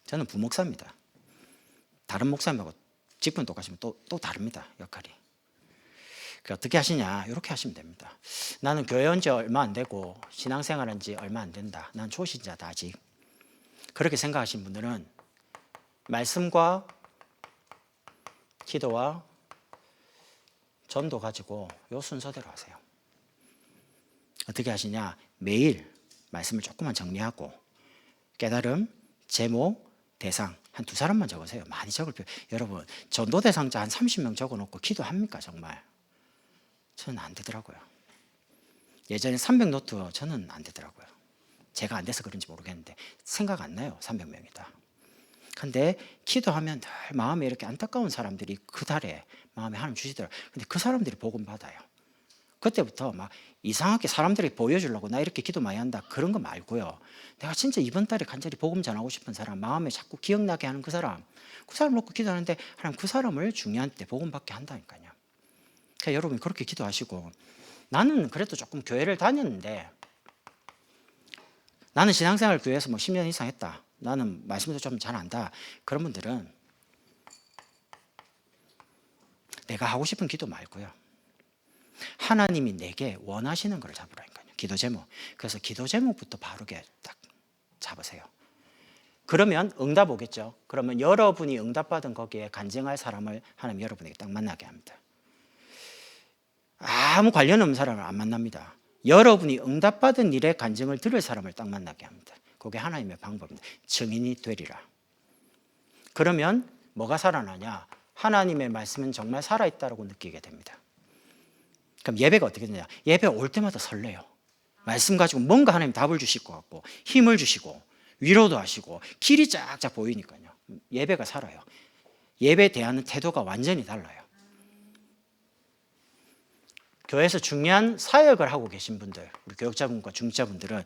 저는 부목사입니다. 다른 목사님하고 직분 똑같으면 또 다릅니다. 역할이. 어떻게 하시냐? 이렇게 하시면 됩니다. 나는 교회 온 지 얼마 안 되고 신앙생활 한 지 얼마 안 된다. 난 초신자다 아직. 그렇게 생각하시는 분들은 말씀과 기도와 전도 가지고 요 순서대로 하세요. 어떻게 하시냐? 매일 말씀을 조금만 정리하고 깨달음, 제목, 대상 한 2사람만 적으세요. 많이 적을 필요. 여러분 전도 대상자 한 30명 적어놓고 기도합니까 정말? 저는 안 되더라고요. 예전에 300노트 저는 안 되더라고요. 제가 안 돼서 그런지 모르겠는데 생각 안 나요. 300명이다. 근데 기도하면 늘 마음에 이렇게 안타까운 사람들이 그 달에 마음에 하나님 주시더라고요. 근데 그 사람들이 복음 받아요. 그때부터 막 이상하게 사람들이 보여주려고 나 이렇게 기도 많이 한다 그런 거 말고요. 내가 진짜 이번 달에 간절히 복음 전하고 싶은 사람, 마음에 자꾸 기억나게 하는 그 사람 놓고 기도하는데 하나님 그 사람을 중요한 때 복음 받게 한다니까요. 그러니까 여러분 그렇게 기도하시고, 나는 그래도 조금 교회를 다녔는데 나는 신앙생활 교회에서 뭐 10년 이상 했다, 나는 말씀도 좀 잘 안다, 그런 분들은 내가 하고 싶은 기도 말고요, 하나님이 내게 원하시는 걸 잡으라니까요. 기도 제목. 그래서 기도 제목부터 바르게 딱 잡으세요. 그러면 응답 오겠죠. 그러면 여러분이 응답받은 거기에 간증할 사람을 하나님 여러분에게 딱 만나게 합니다. 아무 관련 없는 사람을 안 만납니다. 여러분이 응답받은 일에 간증을 들을 사람을 딱 만나게 합니다. 그게 하나님의 방법입니다. 증인이 되리라. 그러면 뭐가 살아나냐? 하나님의 말씀은 정말 살아있다고 느끼게 됩니다. 그럼 예배가 어떻게 되냐? 예배 올 때마다 설레요. 말씀 가지고 뭔가 하나님 답을 주실 것 같고 힘을 주시고 위로도 하시고 길이 쫙쫙 보이니까요. 예배가 살아요. 예배에 대한 태도가 완전히 달라요. 교회에서 중요한 사역을 하고 계신 분들, 우리 교역자분과 중직자분들은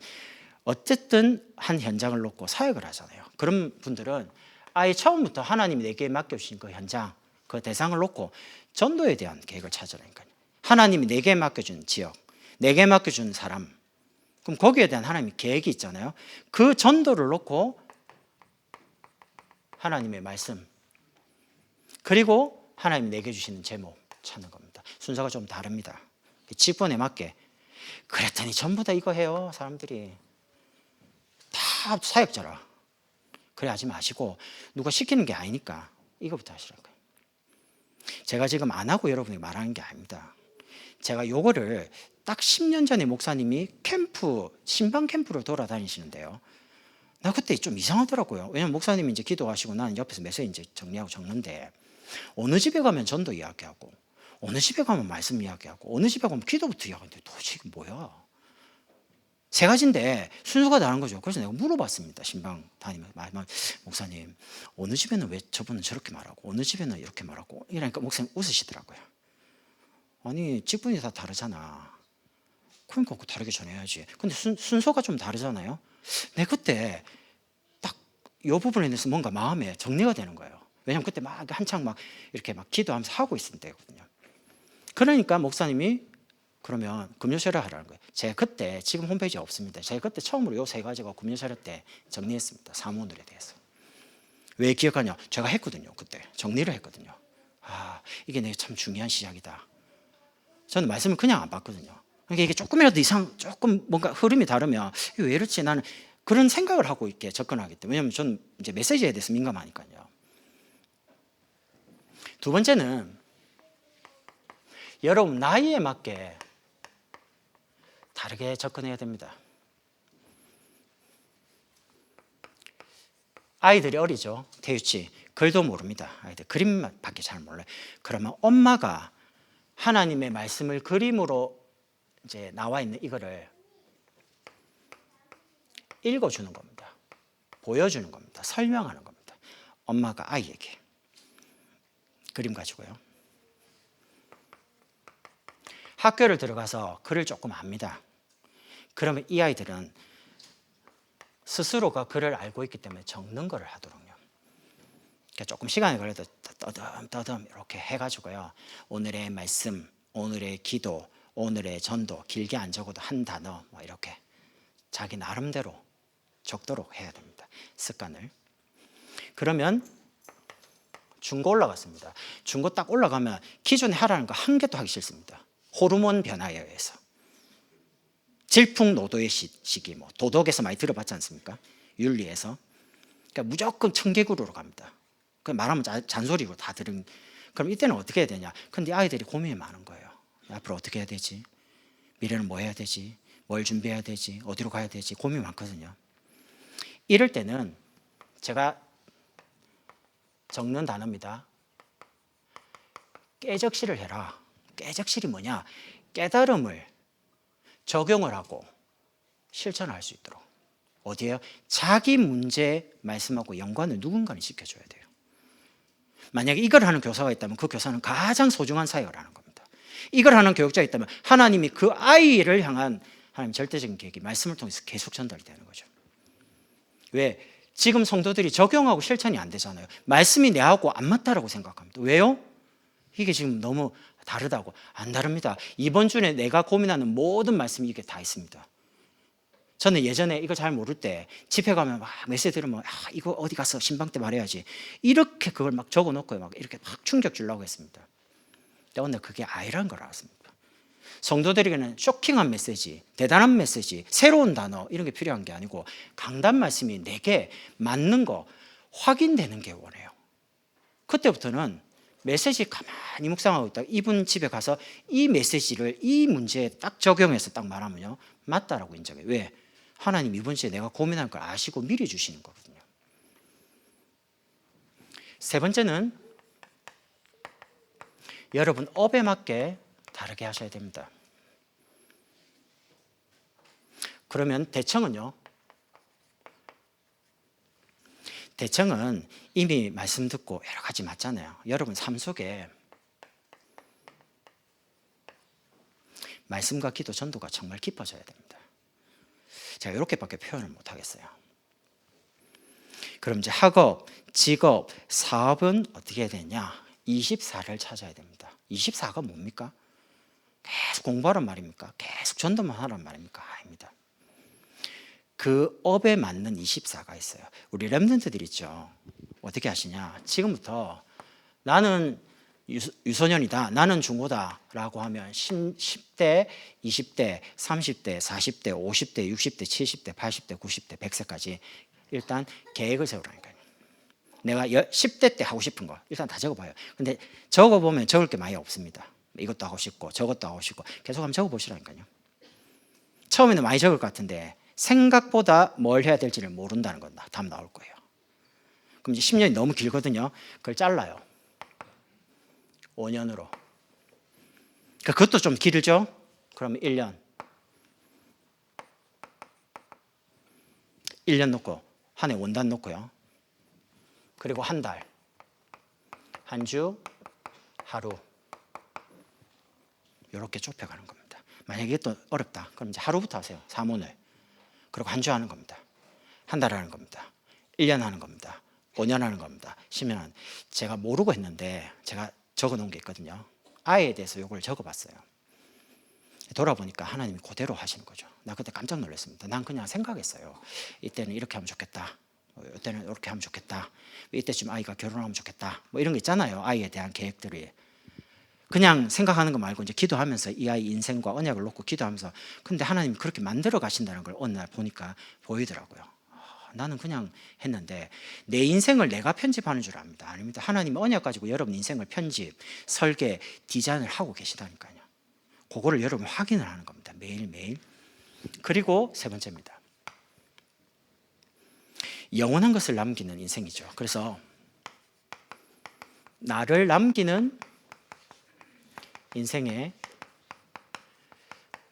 어쨌든 한 현장을 놓고 사역을 하잖아요. 그런 분들은 아예 처음부터 하나님이 내게 맡겨주신 그 현장, 그 대상을 놓고 전도에 대한 계획을 찾으라니까요. 하나님이 내게 맡겨준 지역, 내게 맡겨준 사람, 그럼 거기에 대한 하나님의 계획이 있잖아요. 그 전도를 놓고 하나님의 말씀, 그리고 하나님이 내게 주시는 제목 찾는 겁니다. 순서가 좀 다릅니다. 직분에 맞게. 그랬더니 전부 다 이거 해요. 사람들이 다 사역자라. 그래 하지 마시고, 누가 시키는 게 아니니까 이거부터 하시라고요. 제가 지금 안 하고 여러분에게 말하는 게 아닙니다. 제가 요거를 딱 10년 전에 목사님이 신방 캠프를 돌아다니시는데요, 나 그때 좀 이상하더라고요. 왜냐면 목사님이 이제 기도하시고 나는 옆에서 메시지 이제 정리하고 적는데, 어느 집에 가면 전도 이야기하고, 어느 집에 가면 말씀 이야기하고, 어느 집에 가면 기도부터 이야기하는데 도대체 이게 뭐야? 세 가지인데 순서가 다른 거죠. 그래서 내가 물어봤습니다. 신방 다니면 목사님, 어느 집에는 왜 저분은 저렇게 말하고 어느 집에는 이렇게 말하고, 이러니까 목사님 웃으시더라고요. 아니 직분이 다 다르잖아. 그러니까 다르게 전해야지. 근데 순서가 좀 다르잖아요. 내 그때 딱 이 부분에 대해서 뭔가 마음에 정리가 되는 거예요. 왜냐면 그때 막 한창 막 이렇게 막 기도하면서 하고 있을 때거든요. 그러니까 목사님이 그러면 금요세를 하라는 거예요. 제가 그때, 지금 홈페이지에 없습니다. 제가 그때 처음으로 요 3가지가 금요세를 때 정리했습니다. 사무원들에 대해서. 왜 기억하냐? 제가 했거든요. 그때 정리를 했거든요. 아, 이게 내가 참 중요한 시작이다. 저는 말씀을 그냥 안 봤거든요. 그러니까 이게 조금이라도 조금 뭔가 흐름이 다르면 왜 이렇지? 나는 그런 생각을 하고 있게 접근하기 때문에. 왜냐하면 저는 이제 메시지에 대해서 민감하니까요. 두 번째는 여러분 나이에 맞게 다르게 접근해야 됩니다. 아이들이 어리죠. 태유치 글도 모릅니다. 아이들 그림밖에 잘 몰라요. 그러면 엄마가 하나님의 말씀을 그림으로 이제 나와 있는 이거를 읽어주는 겁니다. 보여주는 겁니다. 설명하는 겁니다. 엄마가 아이에게 그림 가지고요. 학교를 들어가서 글을 조금 압니다. 그러면 이 아이들은 스스로가 글을 알고 있기 때문에 적는 거를 하도록요. 그러니까 조금 시간이 걸려도 떠듬 이렇게 해가지고요. 오늘의 말씀, 오늘의 기도, 오늘의 전도, 길게 안 적어도 한 단어 뭐 이렇게 자기 나름대로 적도록 해야 됩니다. 습관을. 그러면 중고 올라갔습니다. 중고 딱 올라가면 기존에 하라는 거 한 개도 하기 싫습니다. 호르몬 변화에 의해서. 질풍노도의 시기, 뭐 도덕에서 많이 들어봤지 않습니까? 윤리에서. 그러니까 무조건 청개구리로 갑니다. 그 말하면 잔소리로 다 들은. 그럼 이때는 어떻게 해야 되냐? 근데 아이들이 고민이 많은 거예요. 앞으로 어떻게 해야 되지? 미래는 뭐 해야 되지? 뭘 준비해야 되지? 어디로 가야 되지? 고민이 많거든요. 이럴 때는 제가 적는 단어입니다. 깨적실을 해라. 깨적실이 뭐냐? 깨달음을 적용을 하고 실천할 수 있도록. 어디에요? 자기 문제 말씀하고 연관을 누군가는 시켜줘야 돼요. 만약에 이걸 하는 교사가 있다면 그 교사는 가장 소중한 사역을 하는 겁니다. 이걸 하는 교육자가 있다면 하나님이 그 아이를 향한 하나님 절대적인 계획이 말씀을 통해서 계속 전달이 되는 거죠. 왜? 지금 성도들이 적용하고 실천이 안 되잖아요. 말씀이 내하고 안 맞다라고 생각합니다. 왜요? 이게 지금 너무 다르다고. 안 다릅니다. 이번 주에 내가 고민하는 모든 말씀이 이게 다 있습니다. 저는 예전에 이거 잘 모를 때 집회 가면 막 메시지 들으면 이거 어디 가서 신방 때 말해야지 이렇게 그걸 막 적어놓고 막 이렇게 막 충격 주려고 했습니다. 근데 오늘 그게 아니라는 걸 알았습니다. 성도들에게는 쇼킹한 메시지, 대단한 메시지, 새로운 단어 이런 게 필요한 게 아니고 강단 말씀이 내게 맞는 거 확인되는 게 원해요. 그때부터는 메시지 가만히 묵상하고 있다가 이분 집에 가서 이 메시지를 이 문제에 딱 적용해서 딱 말하면요 맞다라고 인정해요. 왜? 하나님 이번 주에 내가 고민할 걸 아시고 미리 주시는 거거든요. 세 번째는 여러분 업에 맞게 다르게 하셔야 됩니다. 그러면 대청은요, 대청은 이미 말씀 듣고 여러 가지 맞잖아요. 여러분 삶 속에 말씀과 기도 전도가 정말 깊어져야 됩니다. 제가 이렇게밖에 표현을 못 하겠어요. 그럼 이제 학업, 직업, 사업은 어떻게 해야 되냐? 24를 찾아야 됩니다. 24가 뭡니까? 계속 공부하란 말입니까? 계속 전도만 하란 말입니까? 아닙니다. 그 업에 맞는 24가 있어요. 우리 렘넌트들 있죠. 어떻게 하시냐? 지금부터 나는 유소년이다, 나는 중고다 라고 하면 10대, 20대, 30대, 40대, 50대, 60대, 70대, 80대, 90대, 100세까지 일단 계획을 세우라니까요. 내가 10대 때 하고 싶은 거 일단 다 적어봐요. 근데 적어보면 적을 게 많이 없습니다. 이것도 하고 싶고 저것도 하고 싶고 계속 한번 적어보시라니까요. 처음에는 많이 적을 것 같은데 생각보다 뭘 해야 될지를 모른다는 건 답 나올 거예요. 그럼 이제 10년이 너무 길거든요. 그걸 잘라요. 5년으로. 그것도 좀 길죠? 그러면 1년. 1년 놓고 한 해 원단 놓고요. 그리고 한 달, 한 주, 하루 이렇게 좁혀가는 겁니다. 만약에 이게 또 어렵다. 그럼 이제 하루부터 하세요. 3오늘. 그리고 한 주 하는 겁니다. 한 달 하는 겁니다. 1년 하는 겁니다. 5년 하는 겁니다. 10년 하는. 제가 모르고 했는데 제가 적어놓은 게 있거든요. 아이에 대해서 이걸 적어봤어요. 돌아보니까 하나님이 그대로 하시는 거죠. 나 그때 깜짝 놀랐습니다. 난 그냥 생각했어요. 이때는 이렇게 하면 좋겠다. 이때는 이렇게 하면 좋겠다. 이때쯤 아이가 결혼하면 좋겠다. 뭐 이런 거 있잖아요. 아이에 대한 계획들이. 그냥 생각하는 거 말고 이제 기도하면서 이 아이 인생과 언약을 놓고 기도하면서 근데 하나님이 그렇게 만들어 가신다는 걸 어느 날 보니까 보이더라고요. 나는 그냥 했는데 내 인생을 내가 편집하는 줄 압니다. 아닙니다. 하나님이 언약 가지고 여러분 인생을 편집, 설계, 디자인을 하고 계시다니까요. 그거를 여러분 확인을 하는 겁니다. 매일매일. 그리고 세 번째입니다. 영원한 것을 남기는 인생이죠. 그래서 나를 남기는 인생의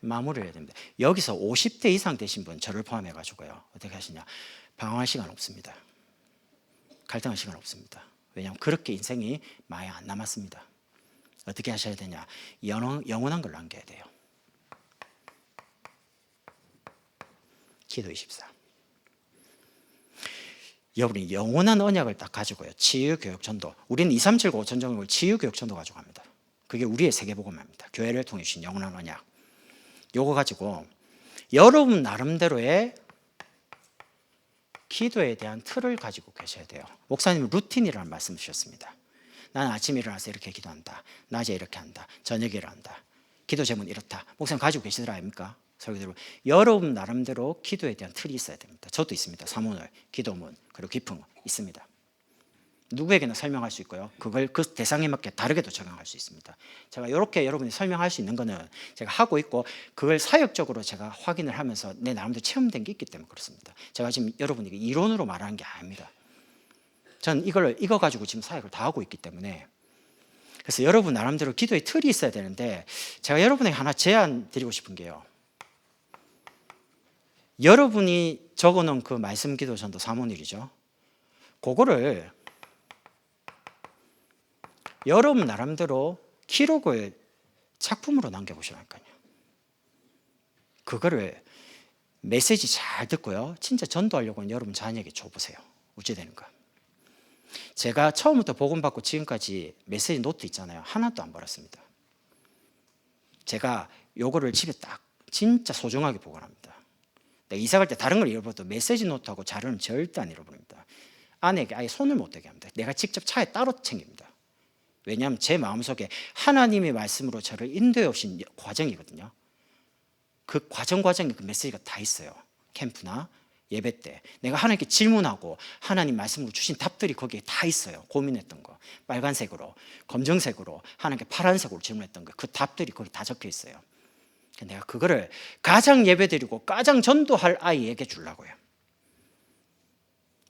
마무리를 해야 됩니다. 여기서 50대 이상 되신 분 저를 포함해 가지고요. 어떻게 하시냐? 방황할 시간 없습니다. 갈등할 시간 없습니다. 왜냐하면 그렇게 인생이 많이 안 남았습니다. 어떻게 하셔야 되냐? 영원한 걸 남겨야 돼요. 기도 24. 여러분이 영원한 언약을 딱 가지고요. 치유교육 전도. 우리는 2379 전정을 치유교육 전도 가지고 갑니다. 그게 우리의 세계복음입니다. 교회를 통해 주신 영원한 언약. 요거 가지고 여러분 나름대로의 기도에 대한 틀을 가지고 계셔야 돼요. 목사님은 루틴이라는 말씀 주셨습니다. 나는 아침에 일어나서 이렇게 기도한다. 낮에 이렇게 한다. 저녁에 일어난다. 기도 제목은 이렇다. 목사님 가지고 계시더라 아닙니까? 설교대로 여러분 나름대로 기도에 대한 틀이 있어야 됩니다. 저도 있습니다. 사문을, 기도문, 그리고 기풍 있습니다. 누구에게나 설명할 수 있고요. 그걸 그 대상에 맞게 다르게도 적용할 수 있습니다. 제가 이렇게 여러분이 설명할 수 있는 거는 제가 하고 있고 그걸 사역적으로 제가 확인을 하면서 내 나름대로 체험된 게 있기 때문에 그렇습니다. 제가 지금 여러분에게 이론으로 말하는 게 아닙니다. 저는 이거 가지고 지금 사역을 다 하고 있기 때문에 그래서 여러분 나름대로 기도의 틀이 있어야 되는데 제가 여러분에게 하나 제안 드리고 싶은 게요. 여러분이 적어놓은 그 말씀 기도 전도 사문일이죠. 그거를 여러분 나름대로 기록을 작품으로 남겨보시라니까요. 그거를 메시지 잘 듣고요. 진짜 전도하려고 하는 여러분 자녀에게 줘보세요. 어찌 되는가. 제가 처음부터 복음 받고 지금까지 메시지 노트 있잖아요. 하나도 안 버렸습니다. 제가 요거를 집에 딱 진짜 소중하게 보관합니다. 내가 이사 갈 때 다른 걸 잃어버려도 메시지 노트하고 자료는 절대 안 잃어버립니다. 아내에게 아예 손을 못 대게 합니다. 내가 직접 차에 따로 챙깁니다. 왜냐하면 제 마음속에 하나님의 말씀으로 저를 인도해 오신 과정이거든요. 그 과정에 그 메시지가 다 있어요. 캠프나 예배 때 내가 하나님께 질문하고 하나님 말씀으로 주신 답들이 거기에 다 있어요. 고민했던 거 빨간색으로, 검정색으로, 하나님께 파란색으로 질문했던 거 그 답들이 거기 다 적혀 있어요. 내가 그거를 가장 예배드리고 가장 전도할 아이에게 주려고요.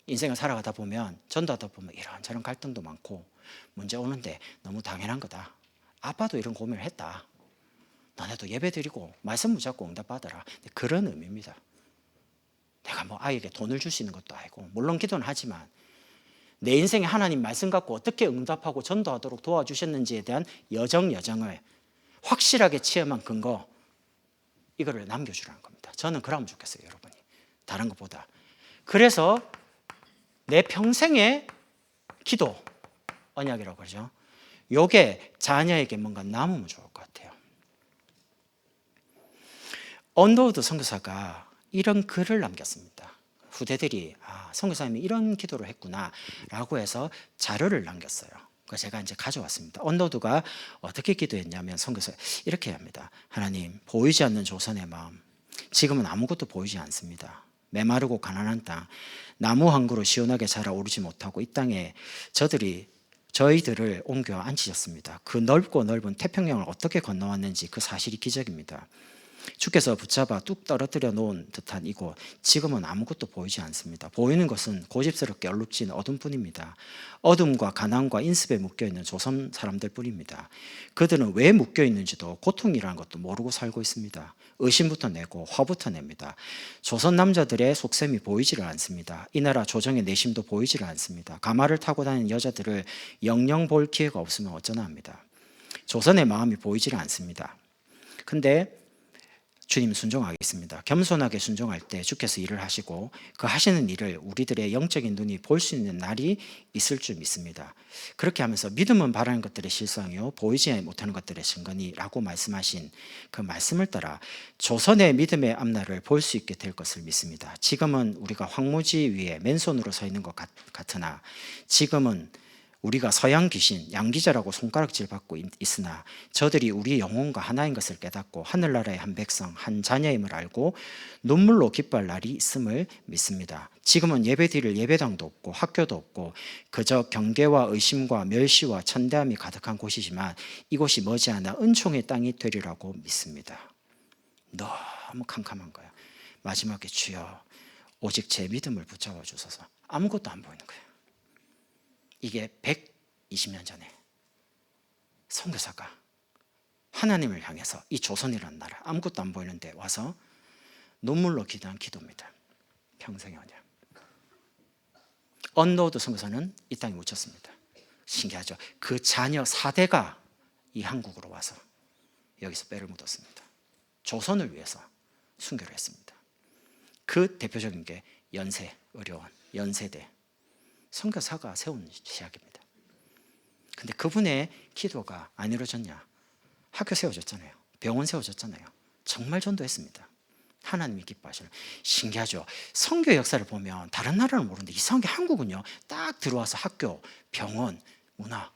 인생을 살아가다 보면 전도하다 보면 이런저런 갈등도 많고 문제 오는데 너무 당연한 거다. 아빠도 이런 고민을 했다. 너네도 예배드리고 말씀 붙잡고 응답받아라. 그런 의미입니다. 내가 뭐 아이에게 돈을 줄 수 있는 것도 아니고 물론 기도는 하지만 내 인생에 하나님 말씀 갖고 어떻게 응답하고 전도하도록 도와주셨는지에 대한 여정을 확실하게 체험한 근거 이거를 남겨주라는 겁니다. 저는 그러면 좋겠어요. 여러분이 다른 것보다. 그래서 내 평생의 기도 언약이라고 그러죠. 요게 자녀에게 뭔가 남으면 좋을 것 같아요. 언더우드 선교사가 이런 글을 남겼습니다. 후대들이 선교사님이 이런 기도를 했구나 라고 해서 자료를 남겼어요. 그래서 제가 이제 가져왔습니다. 언더우드가 어떻게 기도했냐면 선교사 이렇게 합니다. 하나님, 보이지 않는 조선의 마음, 지금은 아무것도 보이지 않습니다. 메마르고 가난한 땅, 나무 한 그루 시원하게 자라오르지 못하고 이 땅에 저희들을 옮겨 앉히셨습니다. 그 넓고 넓은 태평양을 어떻게 건너왔는지 그 사실이 기적입니다. 주께서 붙잡아 뚝 떨어뜨려 놓은 듯한 이곳, 지금은 아무것도 보이지 않습니다. 보이는 것은 고집스럽게 얼룩진 어둠뿐입니다. 어둠과 가난과 인습에 묶여있는 조선 사람들 뿐입니다. 그들은 왜 묶여있는지도 고통이라는 것도 모르고 살고 있습니다. 의심부터 내고 화부터 냅니다. 조선 남자들의 속셈이 보이지를 않습니다. 이 나라 조정의 내심도 보이지를 않습니다. 가마를 타고 다니는 여자들을 영영 볼 기회가 없으면 어쩌나 합니다. 조선의 마음이 보이지를 않습니다. 근데 주님 순종하겠습니다. 겸손하게 순종할 때 주께서 일을 하시고 그 하시는 일을 우리들의 영적인 눈이 볼 수 있는 날이 있을 줄 믿습니다. 그렇게 하면서 믿음은 바라는 것들의 실상이요 보이지 못하는 것들의 증거니라고 말씀하신 그 말씀을 따라 조선의 믿음의 앞날을 볼 수 있게 될 것을 믿습니다. 지금은 우리가 황무지 위에 맨손으로 서 있는 것 같으나 지금은 우리가 서양 귀신, 양귀자라고 손가락질 받고 있으나 저들이 우리 영혼과 하나인 것을 깨닫고 하늘나라의 한 백성, 한 자녀임을 알고 눈물로 기뻐할 날이 있음을 믿습니다. 지금은 예배드릴 예배당도 없고 학교도 없고 그저 경계와 의심과 멸시와 천대함이 가득한 곳이지만 이곳이 머지않아 은총의 땅이 되리라고 믿습니다. 너무 캄캄한 거예요. 마지막에 주여 오직 제 믿음을 붙잡아 주소서. 아무것도 안 보이는 거예요. 이게 120년 전에 선교사가 하나님을 향해서 이 조선이라는 나라 아무것도 안 보이는데 와서 눈물로 기도한 기도입니다. 평생의 언약. 언더우드 선교사는 이 땅에 묻혔습니다. 신기하죠. 그 자녀 4대가 이 한국으로 와서 여기서 뼈를 묻었습니다. 조선을 위해서 순교를 했습니다. 그 대표적인 게 연세의료원, 연세대 선교사가 세운 시작입니다. 근데 그분의 기도가 안 이루어졌냐? 학교 세워졌잖아요. 병원 세워졌잖아요. 정말 전도했습니다. 하나님이 기뻐하시는. 신기하죠. 선교 역사를 보면 다른 나라는 모르는데 이상하게 한국은요, 딱 들어와서 학교, 병원, 문화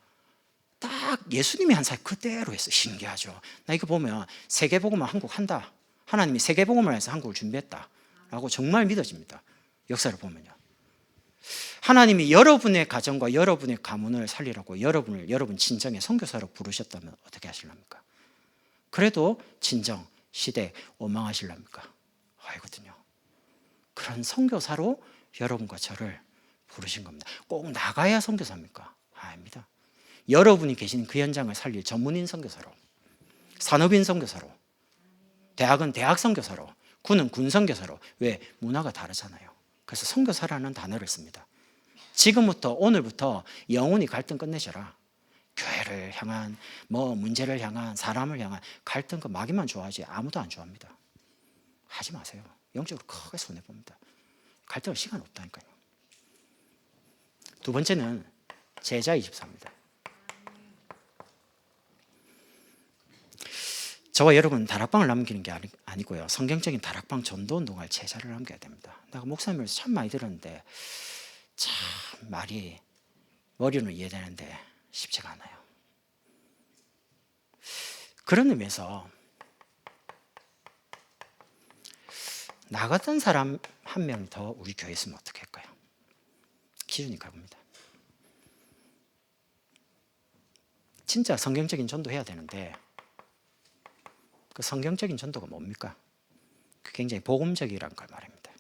딱 예수님이 한 살 그대로 했어. 신기하죠. 나 이거 보면 세계복음을 한국 한다, 하나님이 세계복음을 해서 한국을 준비했다 라고 정말 믿어집니다. 역사를 보면요, 하나님이 여러분의 가정과 여러분의 가문을 살리라고 여러분 친정에 선교사로 부르셨다면 어떻게 하실랍니까? 그래도 친정, 시댁 원망하실랍니까? 아니거든요. 그런 선교사로 여러분과 저를 부르신 겁니다. 꼭 나가야 선교사입니까? 아닙니다. 여러분이 계신 그 현장을 살릴 전문인 선교사로, 산업인 선교사로, 대학은 대학 선교사로, 군은 군 선교사로. 왜? 문화가 다르잖아요. 그래서 선교사라는 단어를 씁니다. 지금부터, 오늘부터 영혼이 갈등 끝내셔라. 교회를 향한, 문제를 향한, 사람을 향한 갈등, 그 마귀만 좋아하지 아무도 안 좋아합니다. 하지 마세요. 영적으로 크게 손해봅니다. 갈등할 시간 없다니까요. 두 번째는 제자 24입니다. 저와 여러분 다락방을 남기는 게 아니고요, 성경적인 다락방 전도운동할 제자를 남겨야 됩니다. 내가 목사님을 참 많이 들었는데 참 말이 머리로는 이해되는데 쉽지가 않아요. 그런 의미에서 나 같은 사람 한 명 더 우리 교회에 있으면 어떻게 할까요? 기준이 그겁니다. 진짜 성경적인 전도해야 되는데 그 성경적인 전도가 뭡니까? 그 굉장히 복음적이라는 걸 말합니다.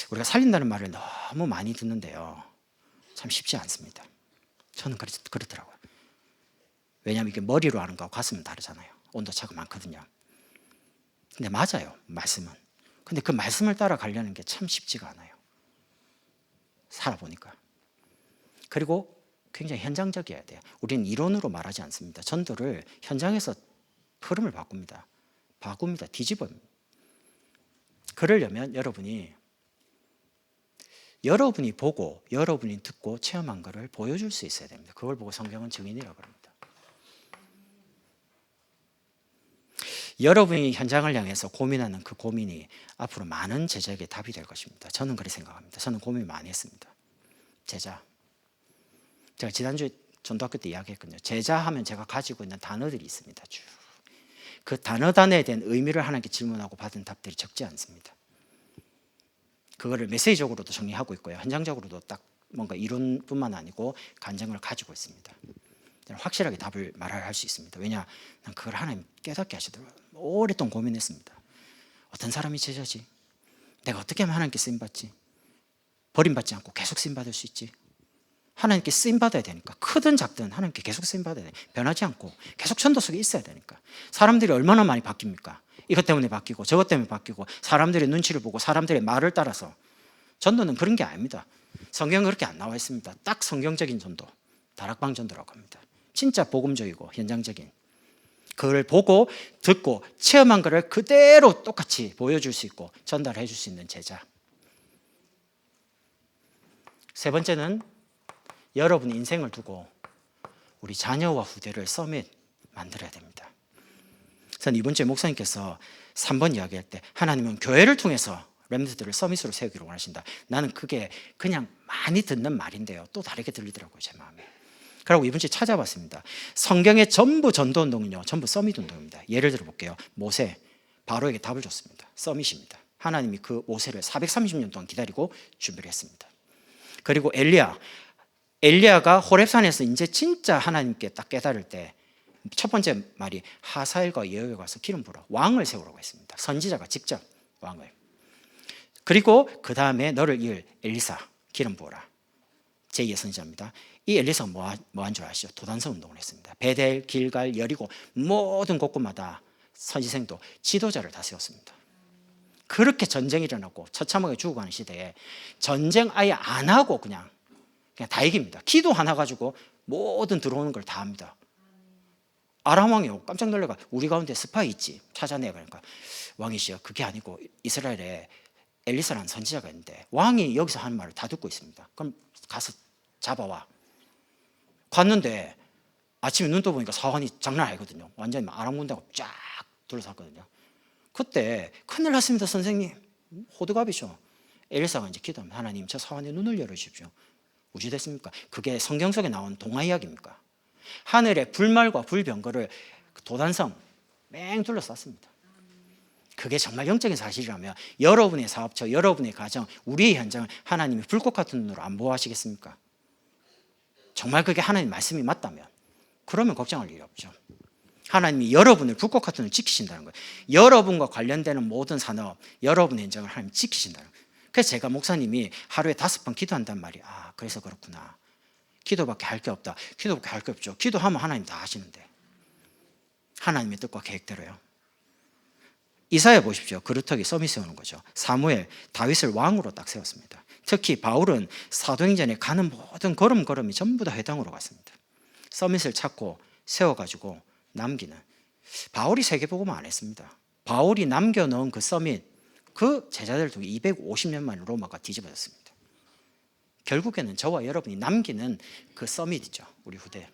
우리가 살린다는 말을 너무 많이 듣는데요, 참 쉽지 않습니다. 저는 그렇더라고요. 왜냐하면 이게 머리로 하는 거하고 가슴은 다르잖아요. 온도차가 많거든요. 근데 맞아요, 말씀은. 근데 그 말씀을 따라가려는 게 참 쉽지가 않아요, 살아보니까. 그리고 굉장히 현장적이어야 돼요. 우리는 이론으로 말하지 않습니다. 전도를 현장에서 흐름을 바꿉니다. 뒤집어요. 그러려면 여러분이 보고, 여러분이 듣고 체험한 것을 보여줄 수 있어야 됩니다. 그걸 보고 성경은 증인이라고 합니다. 여러분이 현장을 향해서 고민하는 그 고민이 앞으로 많은 제자에게 답이 될 것입니다. 저는 그렇게 생각합니다. 저는 고민 많이 했습니다. 제자. 제가 지난주에 전도학교 때 이야기했거든요. 제자 하면 제가 가지고 있는 단어들이 있습니다. 쭉. 그 단어에 대한 의미를 하나님께 질문하고 받은 답들이 적지 않습니다. 그거를 메시지적으로도 정리하고 있고요, 현장적으로도 딱 뭔가 이론뿐만 아니고 간증을 가지고 있습니다. 확실하게 답을 말할 수 있습니다. 왜냐? 난 그걸 하나님 깨닫게 하시더라고요. 오랫동안 고민했습니다. 어떤 사람이 제자지? 내가 어떻게 하면 하나님께 쓰임받지? 버림받지 않고 계속 쓰임받을 수 있지? 하나님께 쓰임받아야 되니까, 크든 작든 하나님께 계속 쓰임받아야 돼. 변하지 않고 계속 전도 속에 있어야 되니까. 사람들이 얼마나 많이 바뀝니까? 이것 때문에 바뀌고 저것 때문에 바뀌고, 사람들의 눈치를 보고 사람들의 말을 따라서. 전도는 그런 게 아닙니다. 성경은 그렇게 안 나와 있습니다. 딱 성경적인 전도, 다락방 전도라고 합니다. 진짜 복음적이고 현장적인, 그걸 보고 듣고 체험한 것을 그대로 똑같이 보여줄 수 있고 전달해 줄 수 있는 제자. 세 번째는 여러분 인생을 두고 우리 자녀와 후대를 서밋 만들어야 됩니다. 저는 이번 주에 목사님께서 3번 이야기할 때 하나님은 교회를 통해서 렘넌트들을 서밋으로 세우기를 원하신다. 나는 그게 그냥 많이 듣는 말인데요, 또 다르게 들리더라고요, 제 마음에. 그리고 이번 주에 찾아봤습니다. 성경의 전부 전도운동은요, 전부 서밋 운동입니다. 예를 들어 볼게요. 모세, 바로에게 답을 줬습니다. 서밋입니다. 하나님이 그 모세를 430년 동안 기다리고 준비를 했습니다. 그리고 엘리야가 호렙산에서 이제 진짜 하나님께 딱 깨달을 때 첫 번째 말이 하사엘과 예후에 가서 기름 부어 왕을 세우라고 했습니다. 선지자가 직접 왕을. 그리고 그 다음에 너를 이을 엘리사 기름 부어라. 제2의 선지자입니다. 이 엘리사가 뭐한 줄 아시죠? 도단서 운동을 했습니다. 베델, 길갈, 여리고 모든 곳곳마다 선지생도 지도자를 다 세웠습니다. 그렇게 전쟁이 일어나고 처참하게 죽어가는 시대에 전쟁 아예 안 하고 그냥 다 이깁니다. 기도 하나 가지고 모든 들어오는 걸 다 합니다. 아람 왕이 깜짝 놀래가 우리 가운데 스파이 있지, 찾아내. 그러니까 왕이시여, 그게 아니고 이스라엘에 엘리사라는 선지자가 있는데 왕이 여기서 하는 말을 다 듣고 있습니다. 그럼 가서 잡아와. 갔는데 아침에 눈 떠보니까 사환이 장난 아니거든요. 완전히 아람 군대가 쫙 둘러쌌거든요. 그때 큰일 났습니다 선생님. 호두갑이죠. 엘사가 이제 기도합니다. 하나님 저 사환의 눈을 열어주십시오. 무지 됐습니까? 그게 성경 속에 나온 동화 이야기입니까? 하늘의 불말과 불병거를 도단성 맹 둘러쌌습니다. 그게 정말 영적인 사실이라면 여러분의 사업처, 여러분의 가정, 우리의 현장을 하나님이 불꽃 같은 눈으로 안 보호하시겠습니까? 정말 그게 하나님 말씀이 맞다면 그러면 걱정할 일이 없죠. 하나님이 여러분을 불꽃 같은 눈으로 지키신다는 거예요. 여러분과 관련되는 모든 산업, 여러분의 현장을 하나님 지키신다는 거예요. 그래서 제가 목사님이 하루에 5번 기도한단 말이에요. 아, 그래서 그렇구나. 기도밖에 할 게 없다. 기도밖에 할 게 없죠. 기도하면 하나님 다 하시는데. 하나님의 뜻과 계획대로요. 이사야 보십시오. 그루터기 서밋 세우는 거죠. 사무엘 다윗을 왕으로 딱 세웠습니다. 특히 바울은 사도행전에 가는 모든 걸음걸음이 전부 다 회당으로 갔습니다. 서밋을 찾고 세워가지고 남기는, 바울이 세계복음 안 했습니다. 바울이 남겨놓은 그 서밋, 그 제자들을 통해 250년 만에 로마가 뒤집어졌습니다. 결국에는 저와 여러분이 남기는 그 서밋이죠. 우리 후대.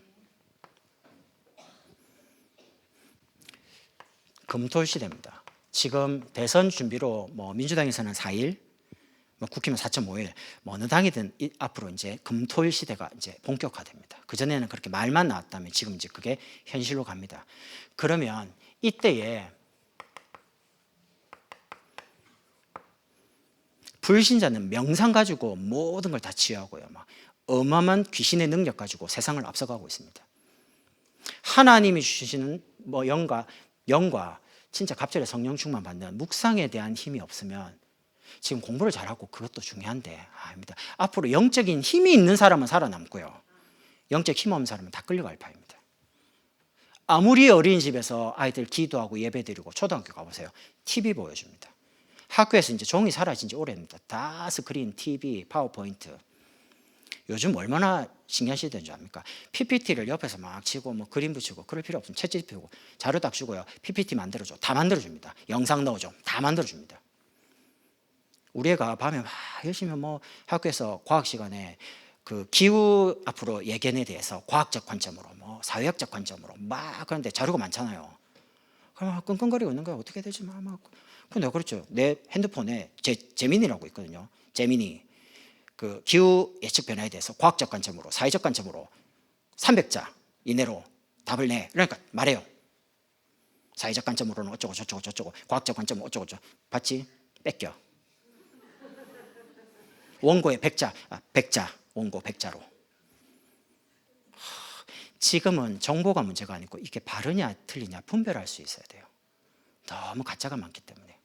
금토일 시대입니다. 지금 대선 준비로 민주당에서는 4일, 국힘은 4.5일, 어느 당이든 앞으로 이제 금토일 시대가 이제 본격화됩니다. 그 전에는 그렇게 말만 나왔다면 지금 이제 그게 현실로 갑니다. 그러면 이때에 불신자는 명상 가지고 모든 걸 다 치유하고요. 어마어마한 귀신의 능력 가지고 세상을 앞서가고 있습니다. 하나님이 주시는 영과 진짜 갑절의 성령 충만 받는 묵상에 대한 힘이 없으면, 지금 공부를 잘하고 그것도 중요한데 아닙니다. 앞으로 영적인 힘이 있는 사람은 살아남고요, 영적 힘 없는 사람은 다 끌려갈 파입니다. 아무리 어린이집에서 아이들 기도하고 예배드리고 초등학교 가보세요. TV 보여줍니다. 학교에서 이제 종이 사라진 지 오래입니다. 다 스크린, TV, 파워포인트. 요즘 얼마나 신기한 시대인 줄 압니까? PPT를 옆에서 막 치고 그림 붙이고 그럴 필요 없으면 챗GPT 펴고 자료 딱 주고요. PPT 만들어줘. 다 만들어줍니다. 영상 넣어줘. 다 만들어줍니다. 우리 애가 밤에 막 열심히 학교에서 과학 시간에 그 기후 앞으로 예견에 대해서 과학적 관점으로 사회학적 관점으로 막 그런데 자료가 많잖아요. 그럼 끙끙거리고 있는 거야. 어떻게 되지? 근데 그렇죠. 내 핸드폰에 제미니라고 있거든요. 제미니. 그 기후 예측 변화에 대해서 과학적 관점으로, 사회적 관점으로 300자 이내로 답을 내. 그러니까 말해요. 사회적 관점으로는 어쩌고 저쩌고, 과학적 관점은 어쩌고 저쩌고. 봤지? 뺏겨. 원고에 100자, 원고 100자로. 지금은 정보가 문제가 아니고 이게 바르냐 틀리냐 분별할 수 있어야 돼요. 너무 가짜가 많기 때문에.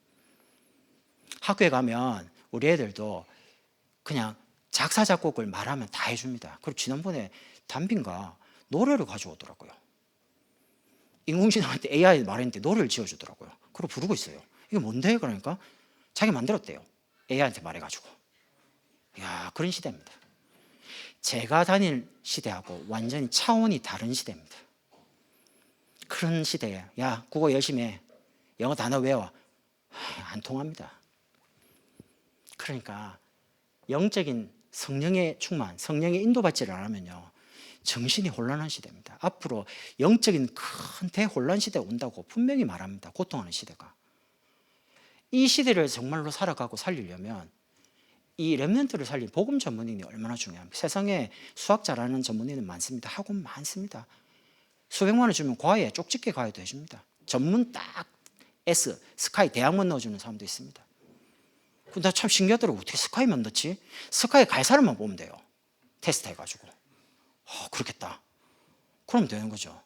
학교에 가면 우리 애들도 그냥 작사 작곡을 말하면 다 해줍니다. 그리고 지난번에 담빈가 노래를 가져오더라고요. 인공지능한테 AI 말했는데 노래를 지어주더라고요. 그리고 부르고 있어요. 이게 뭔데? 그러니까 자기 만들었대요. AI한테 말해가지고. 이야, 그런 시대입니다. 제가 다닐 시대하고 완전히 차원이 다른 시대입니다. 그런 시대에 야, 국어 열심히 해. 영어 단어 외워. 안 통합니다. 그러니까 영적인 성령의 충만, 성령의 인도받지를 않으면요, 정신이 혼란한 시대입니다. 앞으로 영적인 큰 대혼란 시대가 온다고 분명히 말합니다. 고통하는 시대가. 이 시대를 정말로 살아가고 살리려면 이 렘넌트를 살린 복음 전문인이 얼마나 중요합니까? 세상에 수학 잘하는 전문인은 많습니다. 학원 많습니다. 수백만 원 주면 과외, 쪽집게 과외도 해줍니다. 전문 딱 S, 스카이 대학만 넣어주는 사람도 있습니다. 나 참 신기하더라고. 어떻게 스카이만 넣지? 스카이 갈 사람만 보면 돼요. 테스트 해가지고. 그렇겠다. 그러면 되는 거죠.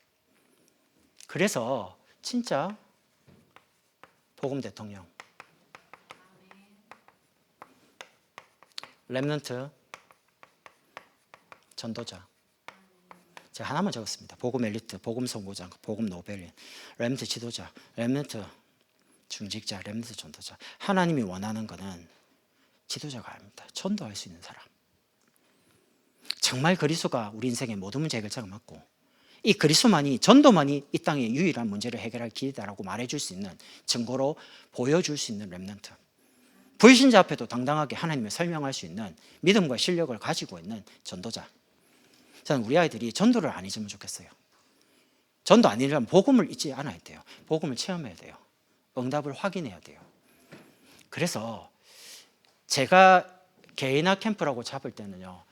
그래서 진짜 복음 대통령, 렘넌트, 전도자. 제가 하나만 적었습니다. 복음 엘리트, 복음 선고자, 복음 노벨인, 렘넌트 지도자, 렘넌트 중직자, 렘넌트 전도자. 하나님이 원하는 것은 지도자가 아닙니다. 전도할 수 있는 사람. 정말 그리스도가 우리 인생의 모든 문제 해결자가 맞고, 이 그리스도만이, 전도만이 이 땅의 유일한 문제를 해결할 길이다라고 말해줄 수 있는, 증거로 보여줄 수 있는 렘넌트. 불신자 앞에도 당당하게 하나님을 설명할 수 있는 믿음과 실력을 가지고 있는 전도자. 저는 우리 아이들이 전도를 안 잊으면 좋겠어요. 전도 안 잊으려면 복음을 잊지 않아야 돼요. 복음을 체험해야 돼요. 응답을 확인해야 돼요. 그래서 제가 개인화 캠프라고 잡을 때는요,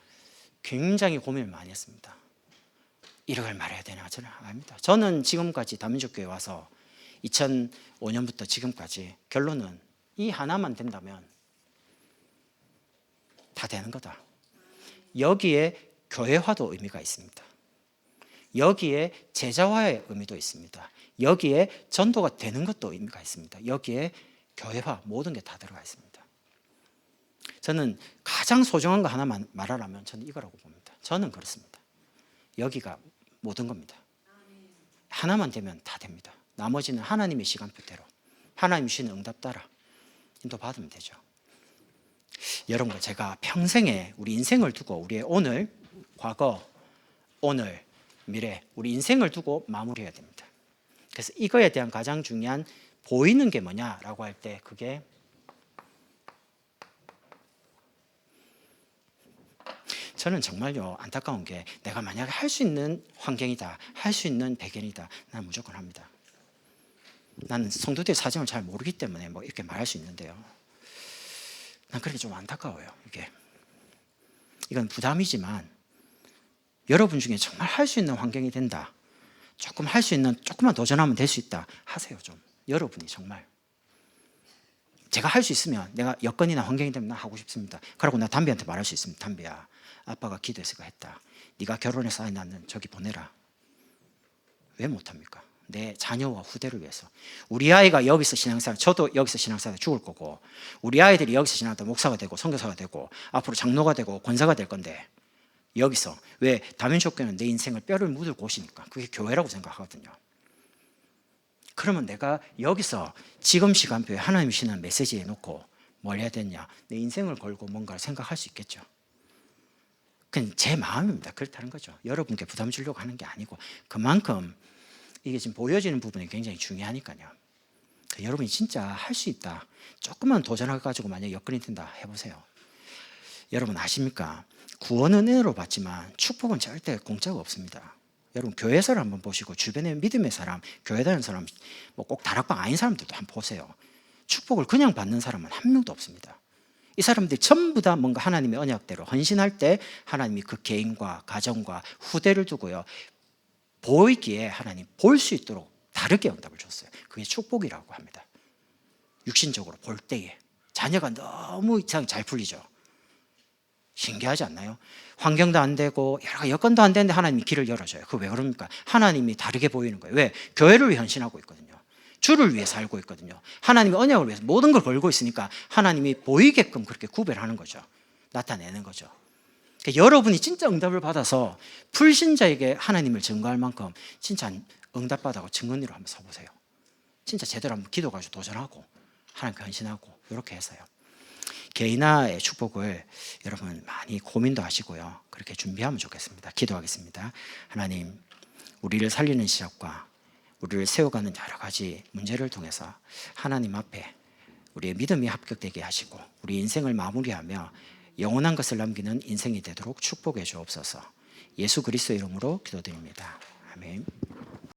굉장히 고민을 많이 했습니다. 이걸 말해야 되나 저는 압니다. 저는 지금까지 다민족교회 와서 2005년부터 지금까지 결론은 이 하나만 된다면 다 되는 거다. 여기에 교회화도 의미가 있습니다. 여기에 제자화의 의미도 있습니다. 여기에 전도가 되는 것도 의미가 있습니다. 여기에 교회화 모든 게 다 들어가 있습니다. 저는 가장 소중한 거 하나만 말하라면 저는 이거라고 봅니다. 저는 그렇습니다. 여기가 모든 겁니다. 하나만 되면 다 됩니다. 나머지는 하나님의 시간표대로 하나님 주시는 응답 따라 인도받으면 되죠. 여러분과 제가 평생에 우리 인생을 두고 우리의 오늘, 과거, 오늘, 미래 우리 인생을 두고 마무리해야 됩니다. 그래서 이거에 대한 가장 중요한 보이는 게 뭐냐라고 할 때 그게 저는 정말요 안타까운 게 내가 만약에 할 수 있는 환경이다, 할 수 있는 배경이다, 나는 무조건 합니다. 나는 성도들의 사정을 잘 모르기 때문에 뭐 이렇게 말할 수 있는데요, 난 그렇게 좀 안타까워요. 이건 부담이지만 여러분 중에 정말 할 수 있는 환경이 된다, 조금 할 수 있는, 조금만 도전하면 될 수 있다 하세요. 좀 여러분이 정말 제가 할 수 있으면 내가 여건이나 환경이 되면 나 하고 싶습니다. 그러고 나 담비한테 말할 수 있습니다. 담비야, 아빠가 기도해서 했다. 네가 결혼해서 아이 낳는 저기 보내라. 왜 못합니까? 내 자녀와 후대를 위해서. 우리 아이가 여기서 신앙생활, 저도 여기서 신앙생활 죽을 거고, 우리 아이들이 여기서 신앙하다 목사가 되고 선교사가 되고 앞으로 장로가 되고 권사가 될 건데, 여기서 왜 다민족교회는 내 인생을 뼈를 묻을 곳이니까 그게 교회라고 생각하거든요. 그러면 내가 여기서 지금 시간표에 하나님 주시는 메시지에 놓고 뭘 해야 되냐, 내 인생을 걸고 뭔가를 생각할 수 있겠죠. 그냥 제 마음입니다. 그렇다는 거죠. 여러분께 부담 주려고 하는 게 아니고, 그만큼 이게 지금 보여지는 부분이 굉장히 중요하니까요. 여러분이 진짜 할 수 있다, 조금만 도전해가지고 만약 여건이 된다 해보세요. 여러분 아십니까? 구원은 은혜로 받지만 축복은 절대 공짜가 없습니다. 여러분 교회에서를 한번 보시고 주변에 믿음의 사람, 교회 다니는 사람, 뭐 꼭 다락방 아닌 사람들도 한번 보세요. 축복을 그냥 받는 사람은 한 명도 없습니다. 이 사람들이 전부 다 뭔가 하나님의 언약대로 헌신할 때 하나님이 그 개인과 가정과 후대를 두고요, 보이기에 하나님 볼 수 있도록 다르게 응답을 줬어요. 그게 축복이라고 합니다. 육신적으로 볼 때에 자녀가 너무 이상 잘 풀리죠. 신기하지 않나요? 환경도 안 되고 여러 여건도 안 되는데 하나님이 길을 열어줘요. 그거 왜 그럽니까? 하나님이 다르게 보이는 거예요. 왜? 교회를 위해 헌신하고 있거든요. 주를 위해 살고 있거든요. 하나님의 언약을 위해서 모든 걸 걸고 있으니까 하나님이 보이게끔 그렇게 구별하는 거죠. 나타내는 거죠. 그러니까 여러분이 진짜 응답을 받아서 불신자에게 하나님을 증거할 만큼 진짜 응답받아고 증언으로 한번 서보세요. 진짜 제대로 한번 기도가지고 도전하고 하나님께 헌신하고 이렇게 해서요. 개인화의 축복을 여러분 많이 고민도 하시고요, 그렇게 준비하면 좋겠습니다. 기도하겠습니다. 하나님, 우리를 살리는 시작과 우리를 세워가는 여러 가지 문제를 통해서 하나님 앞에 우리의 믿음이 합격되게 하시고 우리 인생을 마무리하며 영원한 것을 남기는 인생이 되도록 축복해 주옵소서. 예수 그리스도의 이름으로 기도드립니다. 아멘.